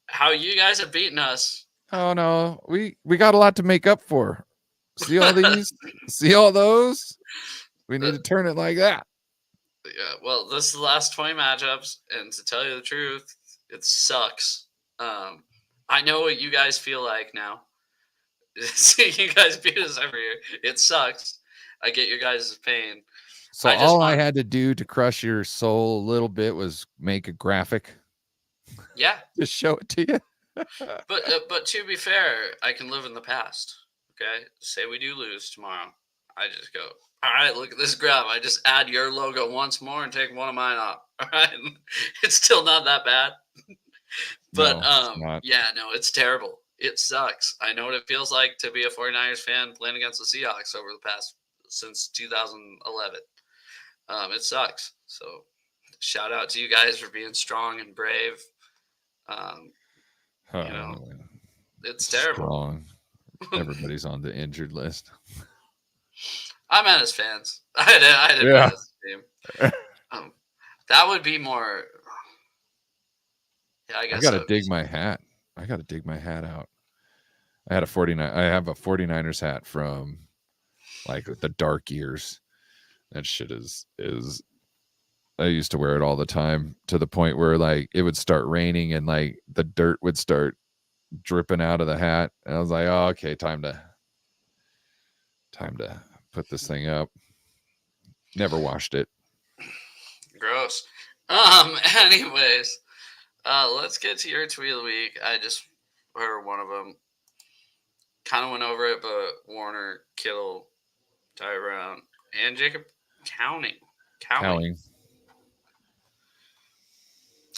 how you guys have beaten us. Oh, no. We got a lot to make up for. See all these? See all those? We need to turn it like that. Yeah, well, this is the last 20 matchups, and to tell you the truth, it sucks. I know what you guys feel like now. See, you guys beat us every year. It sucks. I get your guys' pain. So I had to do to crush your soul a little bit was make a graphic. Yeah. Just show it to you. But to be fair, I can live in the past. Okay? Say we do lose tomorrow. I just go, all right, look at this graph. I just add your logo once more and take one of mine off. All right? It's still not that bad. But, no, it's terrible. It sucks. I know what it feels like to be a 49ers fan playing against the Seahawks over the past, since 2011. It sucks. So shout out to you guys for being strong and brave. It's terrible. Strong. Everybody's on the injured list. I'm at as fans. I didn't bet this game. That would be more. Yeah, I guess. I gotta dig my hat. I gotta dig my hat out. I have a 49ers hat from like the dark years. That shit is I used to wear it all the time to the point where like it would start raining and like the dirt would start dripping out of the hat. And I was like, oh, okay, time to put this thing up. Never washed it. Gross. Anyways, let's get to your tweet of the week. I just heard one of them. Kind of went over it, but Warner, Kittle, Ty Brown, and Jacob Cowing.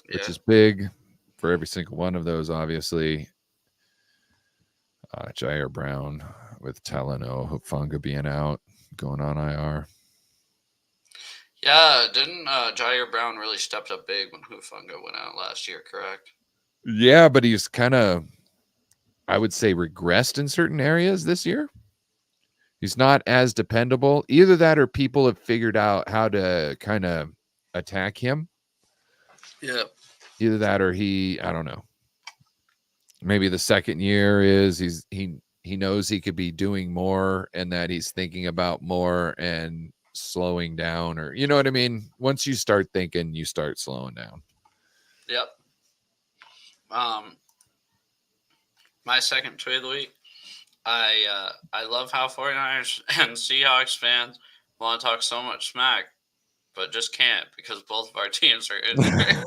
Which is big for every single one of those, obviously. Jair Brown with Talano, Hufanga being out, going on IR. Yeah, didn't Jair Brown really stepped up big when Hufanga went out last year, correct? Yeah, but he's kind of, I would say, regressed in certain areas this year. He's not as dependable. Either that or people have figured out how to kind of attack him. Yeah. Either that or I don't know. Maybe the second year is he knows he could be doing more and that he's thinking about more and slowing down, or you know what I mean? Once you start thinking, you start slowing down. Yep. My second tweet of the week. I love how 49ers and Seahawks fans want to talk so much smack, but just can't because both of our teams are injured.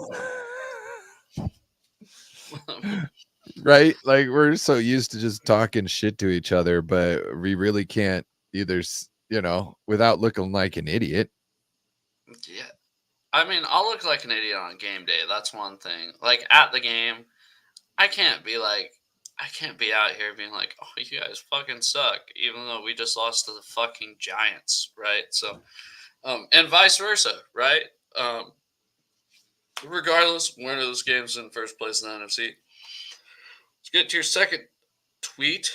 Right? Like we're so used to just talking shit to each other, but we really can't either, without looking like an idiot. Yeah. I mean, I'll look like an idiot on game day. That's one thing. Like at the game, I can't be out here being like, oh, you guys fucking suck, even though we just lost to the fucking Giants, right? So, and vice versa, right? Regardless, winner of those games in first place in the NFC. Let's get to your second tweet.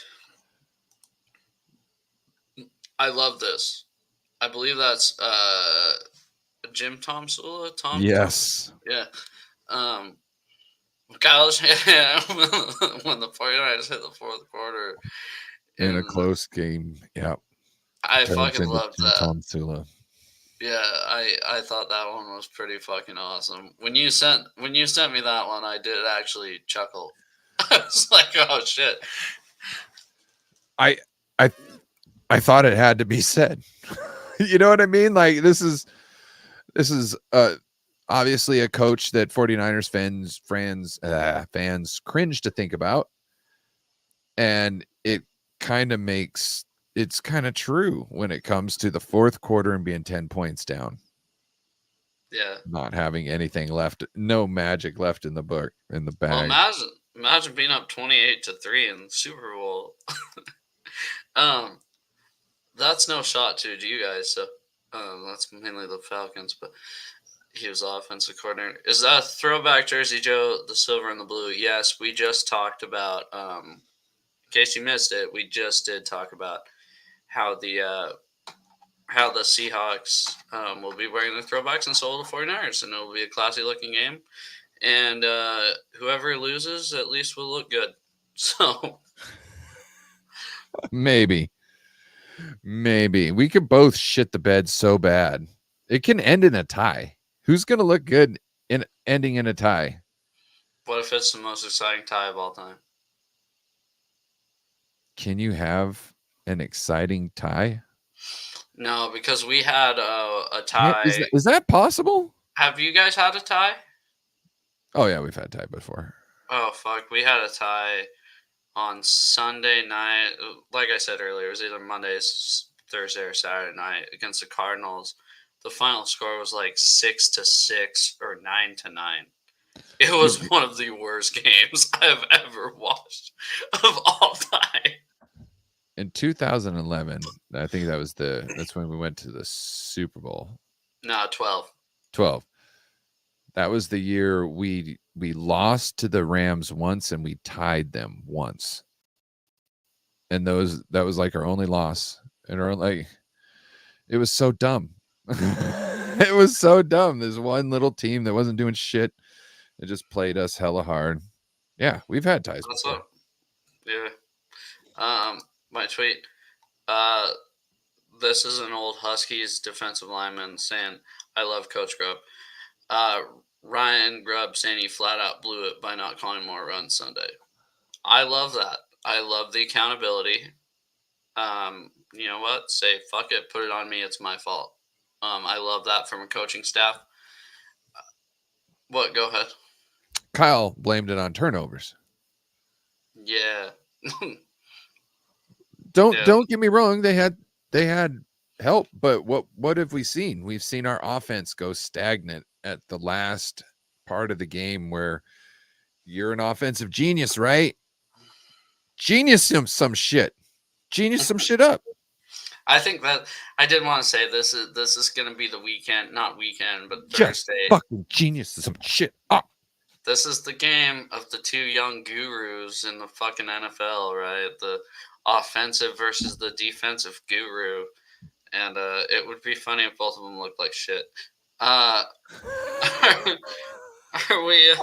I love this. I believe that's Jim Tomsula. Yes. Yeah. Kyle Shanahan when the 49ers hit the fourth quarter in a close game. Yeah. I fucking loved that. Tomsula. Yeah, I thought that one was pretty fucking awesome. When you sent me that one, I did actually chuckle. I was like, oh shit. I thought it had to be said. You know what I mean? Like this is obviously a coach that 49ers fans cringe to think about. And it kind of it's kind of true when it comes to the fourth quarter and being 10 points down. Yeah. Not having anything left, no magic left in the bag. Well, imagine being up 28-3 in the Super Bowl. That's no shot to you guys. So that's mainly the Falcons, but he was offensive coordinator. Is that a throwback jersey, Joe? The silver and the blue? Yes, we just talked about. In case you missed it, we just did talk about how the Seahawks will be wearing the throwbacks and so will the 49ers, and it will be a classy looking game. And whoever loses, at least will look good. So maybe we could both shit the bed so bad it can end in a tie. Who's gonna look good in ending in a tie? What if it's the most exciting tie of all time? Can you have an exciting tie? No, because we had a tie. Is that possible? Have you guys had a tie? Oh yeah, we've had tie before. Oh fuck, we had a tie on Sunday night. Like I said earlier, it was either Monday, Thursday, or Saturday night against the Cardinals. The final score was like 6-6 or 9-9. It was one of the worst games I've ever watched of all time. In 2011, I think that's when we went to the Super Bowl. No, 12. 12. That was the year we lost to the Rams once and we tied them once. And that was like our only loss. And it was so dumb. It was so dumb. There's one little team that wasn't doing shit. It just played us hella hard. Yeah, we've had ties before. Yeah. My tweet. This is an old Huskies defensive lineman saying, I love Coach Grubb. Ryan Grubb saying he flat out blew it by not calling more runs Sunday. I love that. I love the accountability. You know what? Say, fuck it. Put it on me. It's my fault. I love that from a coaching staff. What? Go ahead. Kyle blamed it on turnovers. Yeah. Don't get me wrong. They had help, but what have we seen? We've seen our offense go stagnant at the last part of the game where you're an offensive genius, right? Genius some shit. Genius some shit up. I think that I did want to say this is going to be the weekend, not weekend, but Just Thursday. Fucking genius some shit up. This is the game of the two young gurus in the fucking NFL, right? The offensive versus the defensive guru. And it would be funny if both of them looked like shit. Are we?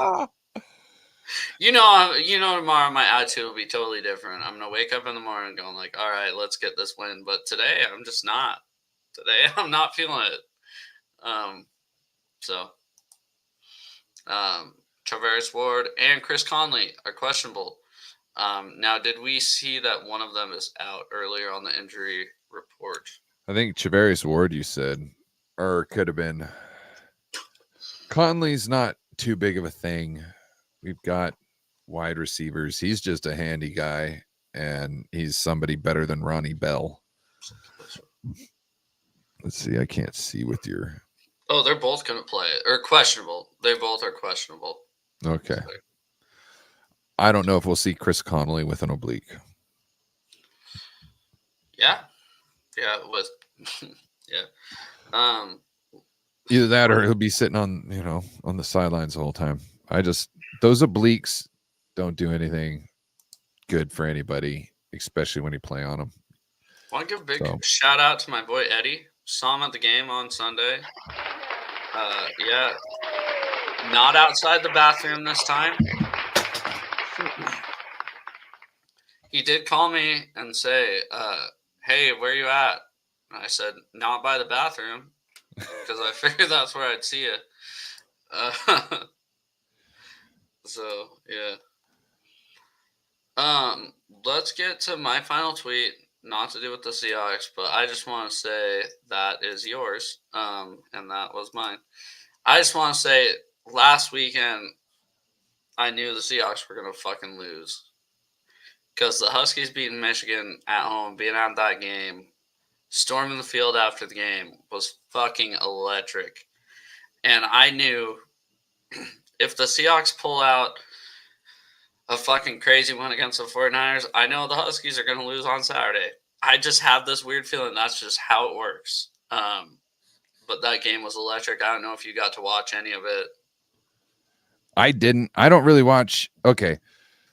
Tomorrow my attitude will be totally different. I'm gonna wake up in the morning going like, all right, let's get this win. But today I'm just not. Today I'm not feeling it. Travis Ward and Chris Conley are questionable. Now, did we see that one of them is out earlier on the injury report? I think Travis Ward, you said, or could have been. Conley's not too big of a thing. We've got wide receivers. He's just a handy guy, and he's somebody better than Ronnie Bell. Let's see. I can't see with your. Oh, they're both going to play or questionable. They both are questionable. Okay. So. I don't know if we'll see Chris Conley with an oblique. Yeah. Yeah. Either that or he'll be sitting on the sidelines the whole time. Those obliques don't do anything good for anybody, especially when you play on them. I want to give a big shout out to my boy Eddie. Saw him at the game on Sunday. Yeah. Not outside the bathroom this time. He did call me and say, hey, where you at? And I said, not by the bathroom, because I figured that's where I'd see you. So, yeah. Let's get to my final tweet. Not to do with the Seahawks, but I just want to say that is yours. And that was mine. I just want to say last weekend I knew the Seahawks were gonna fucking lose because the Huskies beating Michigan at home, being at that game, storming the field after the game was fucking electric. And I knew if the Seahawks pull out a fucking crazy one against the 49ers, I know the Huskies are going to lose on Saturday. I just have this weird feeling that's just how it works. But that game was electric. I don't know if you got to watch any of it. I didn't. I don't really watch. Okay.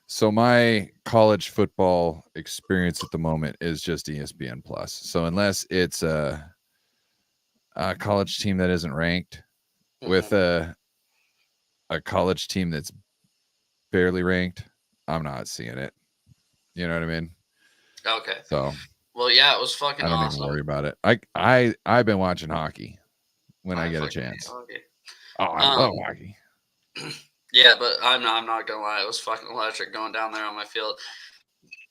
So my college football experience at the moment is just ESPN Plus. So unless it's a college team that isn't ranked with a college team that's barely ranked, I'm not seeing it. You know what I mean? Okay. So well, yeah, it was fucking I don't awesome. even worry about it. I've been watching hockey when I get a chance. Oh, I love hockey. Yeah, but I'm not gonna lie, it was fucking electric going down there on my field.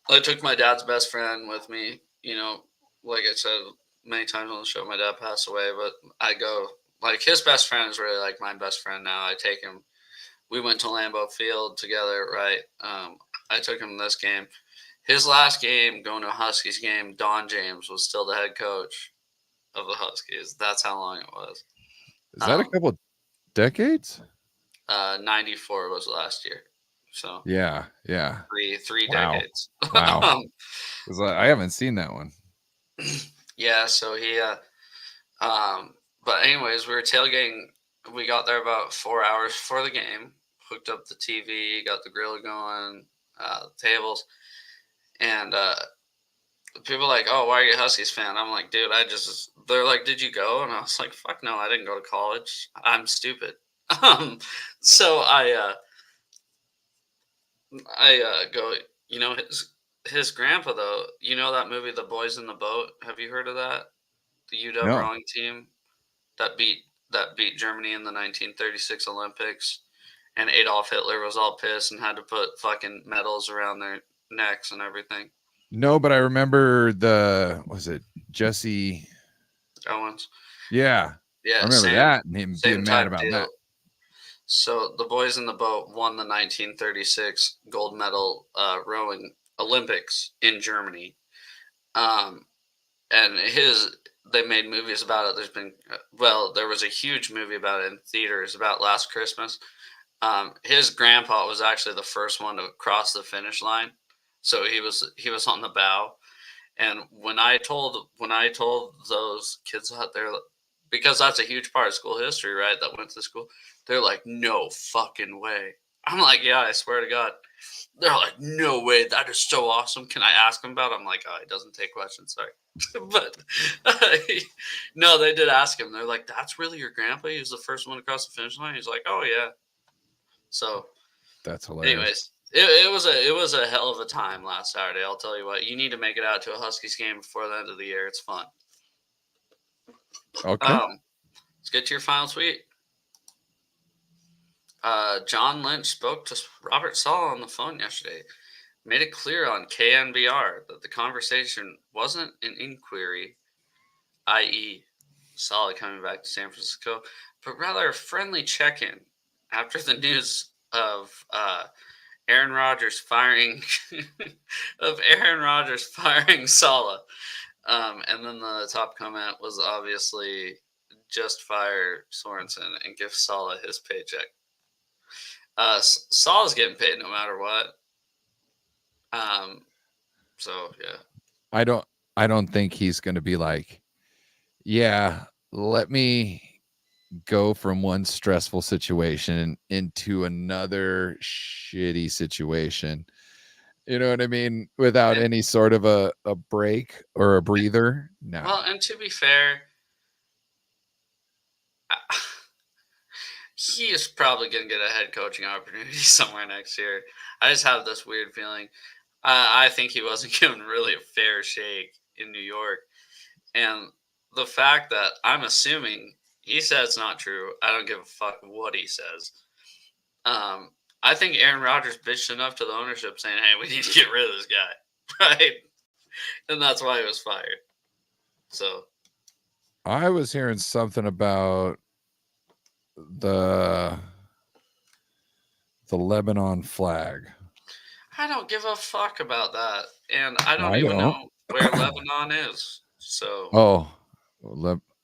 I took my dad's best friend with me. You know, like I said many times on the show, my dad passed away, but I go like his best friend is really like my best friend now. I take him. We went to Lambeau Field together, right? I took him to this game. His last game, going to a Huskies game, Don James was still the head coach of the Huskies. That's how long it was. Is that a couple decades? 94 was last year. So Yeah. three Wow. decades. Wow. I haven't seen that one. Yeah, so he but anyways, we were tailgating. We got there about 4 hours before the game, hooked up the TV, got the grill going, tables, and people are like, "Oh, why are you a Huskies fan?" I'm like, "Dude, they're like, "Did you go?" And I was like, "Fuck no, I didn't go to college. I'm stupid." So I go, his grandpa though. You know that movie, The Boys in the Boat? Have you heard of that? The UW No. rowing team that beat Germany in the 1936 Olympics, and Adolf Hitler was all pissed and had to put fucking medals around their necks and everything. No, but I remember was it Jesse? Owens. Yeah. Yeah, I remember that and him same being mad type about deal. that. So the boys in the boat won the 1936 gold medal rowing Olympics in Germany. Um, and they made movies about it. There was a huge movie about it in theaters about last Christmas. His grandpa was actually the first one to cross the finish line, so he was on the bow. And when I told those kids out there, because that's a huge part of school history, right? That went to school, they're like, "No fucking way." I'm like, "Yeah, I swear to God." They're like, "No way, that is so awesome. Can I ask him about it?" I'm like, "Oh, he doesn't take questions, sorry." But no, they did ask him. They're like, "That's really your grandpa? He was the first one across the finish line?" He's like, "Oh yeah." So, That's hilarious. anyways, it was a hell of a time last Saturday. I'll tell you what. You need to make it out to a Huskies game before the end of the year. It's fun. Okay. Let's get to your final tweet. John Lynch spoke to Robert Sala on the phone yesterday. Made it clear on KNBR that the conversation wasn't an inquiry, i.e., Sala coming back to San Francisco, but rather a friendly check-in after the news of Aaron Rodgers firing Sala. And then the top comment was obviously just fire Sorensen and give Sala his paycheck. Salah's getting paid no matter what. So yeah. I don't think he's going to be like, yeah, let me go from one stressful situation into another shitty situation. You know what I mean? Without any sort of a break or a breather. No. Well, and to be fair, he is probably going to get a head coaching opportunity somewhere next year. I just have this weird feeling. I think he wasn't given really a fair shake in New York. And the fact that I'm assuming he said it's not true. I don't give a fuck what he says. I think Aaron Rodgers bitched enough to the ownership saying, "Hey, we need to get rid of this guy," right? And that's why he was fired. So I was hearing something about the Lebanon flag. I don't give a fuck about that, and I don't even know where Lebanon is. So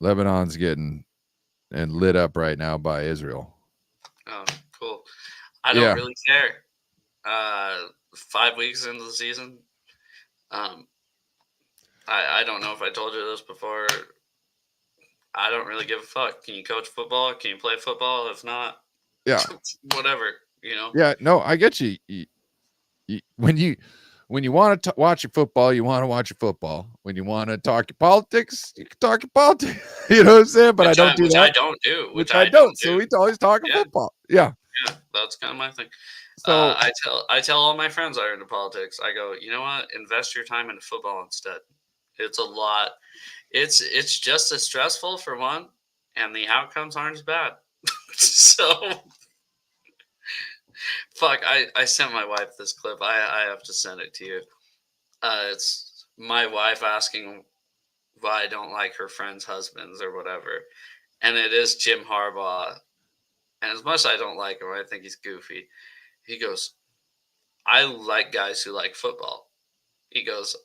Lebanon's getting and lit up right now by Israel. Oh, cool. I don't really care. 5 weeks into the season, I don't know if I told you this before. I don't really give a fuck. Can you coach football? Can you play football? If not, yeah, whatever. You know. Yeah, no, I get you. When you want to watch your football, you want to watch your football. When you want to talk your politics, you can talk your politics. You know what I'm saying? But I don't do that. I don't do. Which I don't. So we always talking football. Yeah. Yeah, that's kind of my thing. So I tell all my friends that are into politics. I go, you know what? Invest your time into football instead. It's a lot. It's just as stressful for one, and the outcomes aren't as bad. So, fuck. I sent my wife this clip. I have to send it to you. It's my wife asking why I don't like her friends' husbands or whatever, and it is Jim Harbaugh. And as much as I don't like him, I think he's goofy. He goes, I like guys who like football. He goes,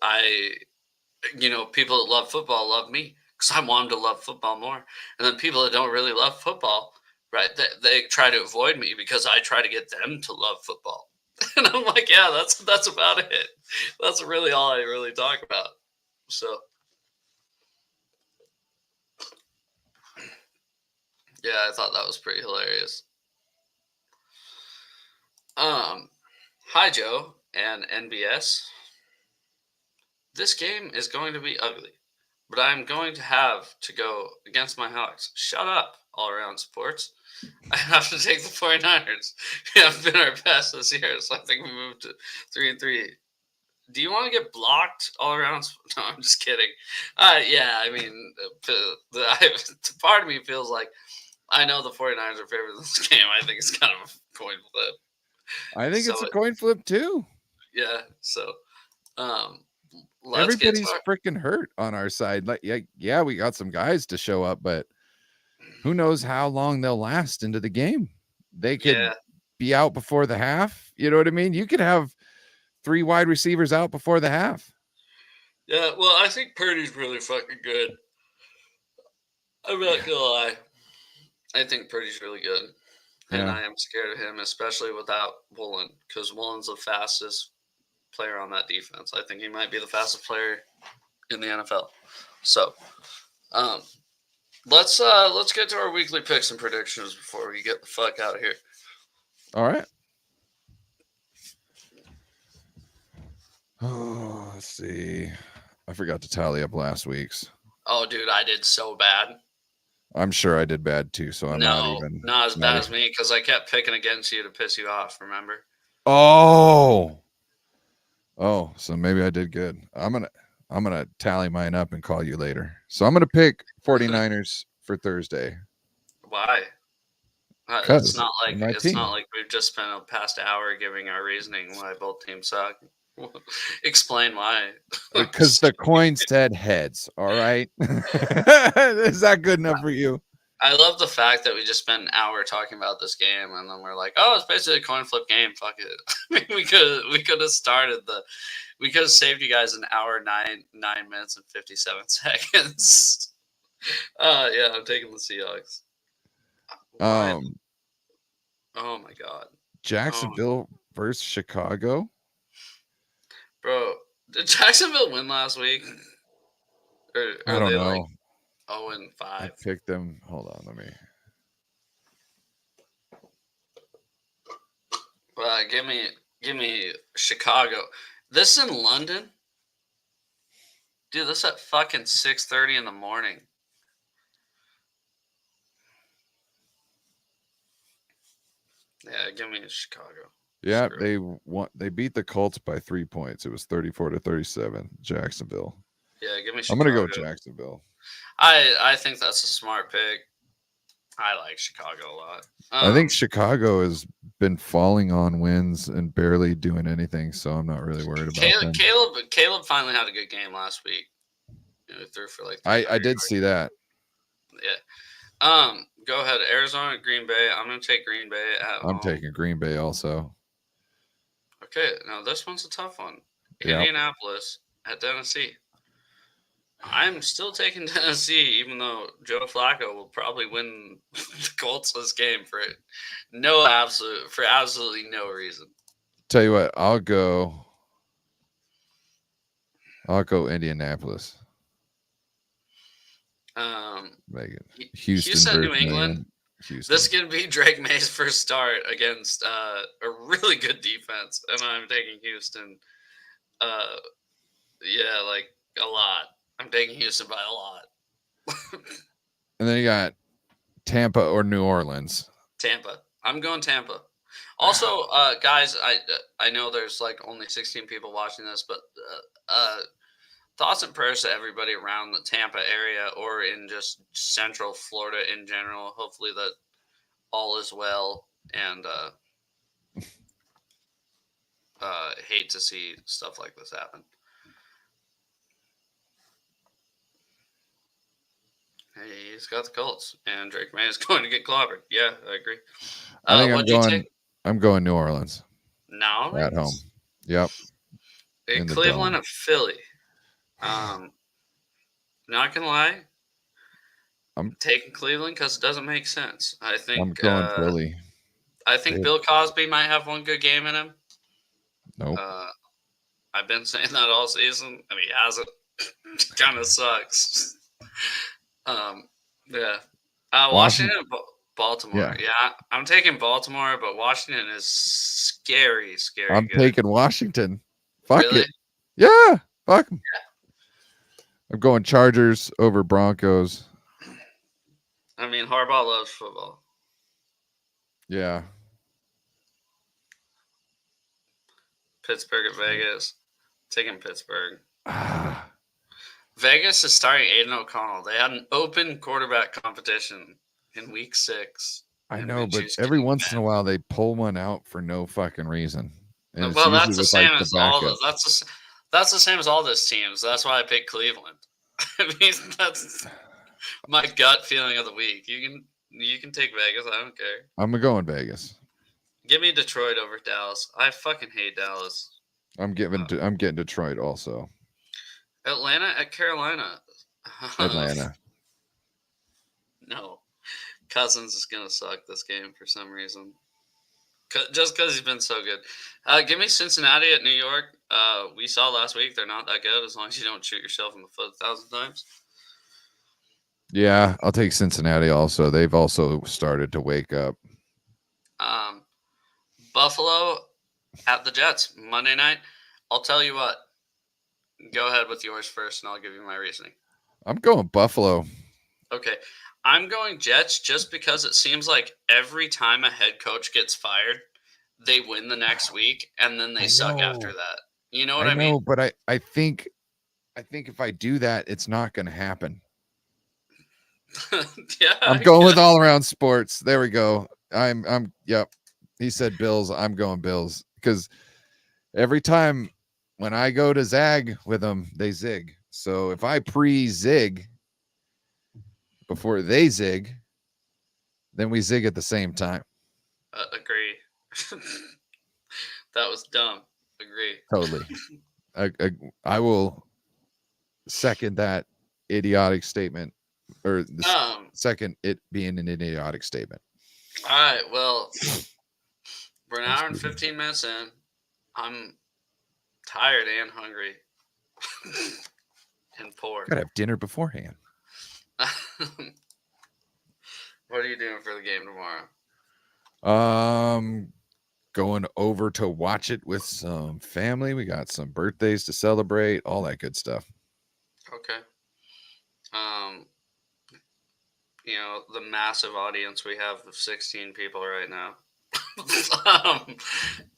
people that love football love me because I want them to love football more. And then people that don't really love football, right, they try to avoid me because I try to get them to love football. And I'm like, yeah, that's about it. That's really all I really talk about. So, yeah, I thought that was pretty hilarious. Hi, Joe and NBS. This game is going to be ugly, but I'm going to have to go against my Hawks. Shut up, all around sports. I have to take the 49ers. We have been our best this year, so I think we moved to 3-3. Do you want to get blocked all around? No, I'm just kidding. Yeah, I mean, part of me feels like I know the 49ers are favored in this game. I think it's kind of a coin flip. I think it's a coin flip too. Yeah, so everybody's freaking hurt on our side. Like, yeah, we got some guys to show up, but who knows how long they'll last into the game. They could be out before the half. You know what I mean? You could have 3 wide receivers out before the half. Yeah, well, I think Purdy's really fucking good. I'm not gonna lie. I think Purdy's really good. And I am scared of him, especially without Woolen, because Woolen's the fastest player on that defense. I think he might be the fastest player in the NFL. So, let's get to our weekly picks and predictions before we get the fuck out of here. All right. Oh, let's see. I forgot to tally up last week's. Oh, dude, I did so bad. I'm sure I did bad too, so I'm not as bad as me because I kept picking against you to piss you off. Remember? Oh, so maybe I did good. I'm gonna tally mine up and call you later. So I'm gonna pick 49ers for Thursday. Why? It's not like we've just spent a past hour giving our reasoning why both teams suck. Explain why. Because the coin said heads. All right. Is that good enough for you? I love the fact that we just spent an hour talking about this game, and then we're like, "Oh, it's basically a coin flip game. Fuck it." I mean, we could have started we could have saved you guys an hour, 9 minutes and 57 seconds. Yeah, I'm taking the Seahawks. Oh my god. Jacksonville versus Chicago. Bro, did Jacksonville win last week? Or I don't know. 0-5. I picked them. Hold on, let me. Give me Chicago. This in London, dude. This at fucking 6:30 in the morning. Yeah, give me Chicago. Yeah, they beat the Colts by 3 points. It was 34-37. Jacksonville. Yeah, give me Chicago. I'm gonna go Jacksonville. I think that's a smart pick. I like Chicago a lot. I think Chicago is been falling on wins and barely doing anything, so I'm not really worried about them. Caleb finally had a good game last week. He threw for like I did see that. Yeah. Go ahead. Arizona, Green Bay. I'm gonna take Green Bay at home. I'm taking Green Bay also. Okay, now this one's a tough one. Yep. Indianapolis at Tennessee. I'm still taking Tennessee, even though Joe Flacco will probably win the Colts this game for absolutely no reason. Tell you what, I'll go Indianapolis. Houston, New England. Houston. This is going to be Drake May's first start against a really good defense, and I'm taking Houston. Like a lot. I'm taking Houston by a lot. And then you got Tampa or New Orleans. Tampa. I'm going Tampa. Also, guys, I know there's like only 16 people watching this, but thoughts and prayers to everybody around the Tampa area or in just Central Florida in general. Hopefully that all is well, and hate to see stuff like this happen. Hey, he's got the Colts, and Drake May is going to get clobbered. Yeah, I agree. I'm going New Orleans. No, at home. Yep. In Cleveland and Philly. Not gonna lie, I'm taking Cleveland because it doesn't make sense. I think I'm going Philly. I think Bill Cosby might have one good game in him. Nope. I've been saying that all season. I mean, he hasn't. Kind of sucks. Yeah. Washington, Baltimore. Yeah, I'm taking Baltimore, but Washington is scary. I'm taking Washington. Fuck really? It. Yeah. Fuck them. Yeah. I'm going Chargers over Broncos. I mean, Harbaugh loves football. Yeah. Pittsburgh at Vegas. Taking Pittsburgh. Vegas is starting Aiden O'Connell. They had an open quarterback competition in week 6. I know, but every once in a while they pull one out for no fucking reason. And well, that's the same as all the, that's the same as all those teams. That's why I picked Cleveland. I mean, that's my gut feeling of the week. You can take Vegas. I don't care. I'm going Vegas. Give me Detroit over Dallas. I fucking hate Dallas. I'm getting Detroit also. Atlanta at Carolina. Atlanta. No. Cousins is going to suck this game for some reason. Just because he's been so good. Give me Cincinnati at New York. We saw last week they're not that good as long as you don't shoot yourself in the foot 1,000 times. Yeah, I'll take Cincinnati also. They've also started to wake up. Buffalo at the Jets Monday night. I'll tell you what. Go ahead with yours first, and I'll give you my reasoning. I'm going Buffalo. Okay. I'm going Jets just because it seems like every time a head coach gets fired, they win the next week, and then they suck after that. You know what I mean? No, but I think if I do that, it's not going to happen. Yeah, I'm going with all around sports. There we go. Yep. He said Bills. I'm going Bills because every time when I go to zag with them, they zig. So if I pre-zig before they zig, then we zig at the same time. Agree. That was dumb. Agree. Totally. I will second that idiotic statement, or second it being an idiotic statement. All right. Well, we're an hour and 15 minutes in. I'm tired and hungry and poor. Gotta have dinner beforehand. What are you doing for the game tomorrow? Going over to watch it with some family. We got some birthdays to celebrate, all that good stuff. Okay. The massive audience we have of 16 people right now.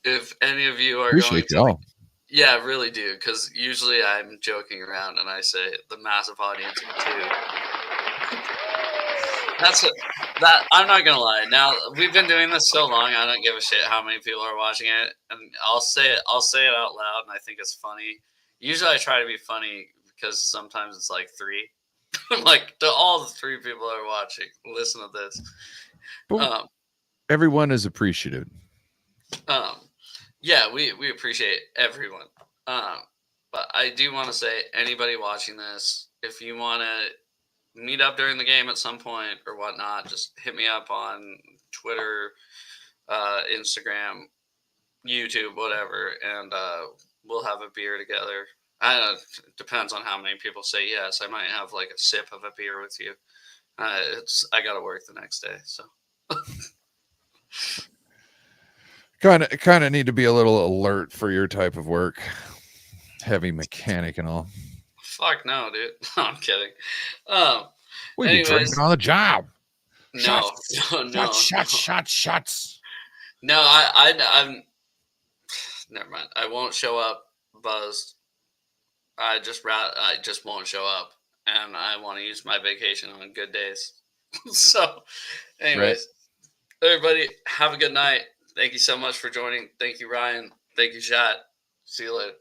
If any of you are Appreciate going to y'all. Yeah, I really do, because usually I'm joking around and I say the massive audience of 2. that I'm not gonna lie. Now we've been doing this so long, I don't give a shit how many people are watching it, and I'll say it out loud, and I think it's funny. Usually, I try to be funny because sometimes it's like 3. Like to all the 3 people that are watching, listen to this. Everyone is appreciative. Yeah, we appreciate everyone. But I do want to say, anybody watching this, if you want to meet up during the game at some point or whatnot, just hit me up on Twitter, Instagram, YouTube, whatever, and we'll have a beer together. It depends on how many people say yes. I might have like a sip of a beer with you. I got to work the next day, so. Kind of need to be a little alert for your type of work. Heavy mechanic and all. Fuck no, dude. No, I'm kidding. We be drinking on the job. No. Shots. No, I'm. Never mind. I won't show up buzzed. I just won't show up, and I want to use my vacation on good days. So, anyways, Everybody, have a good night. Thank you so much for joining. Thank you, Ryan. Thank you, Shat. See you later.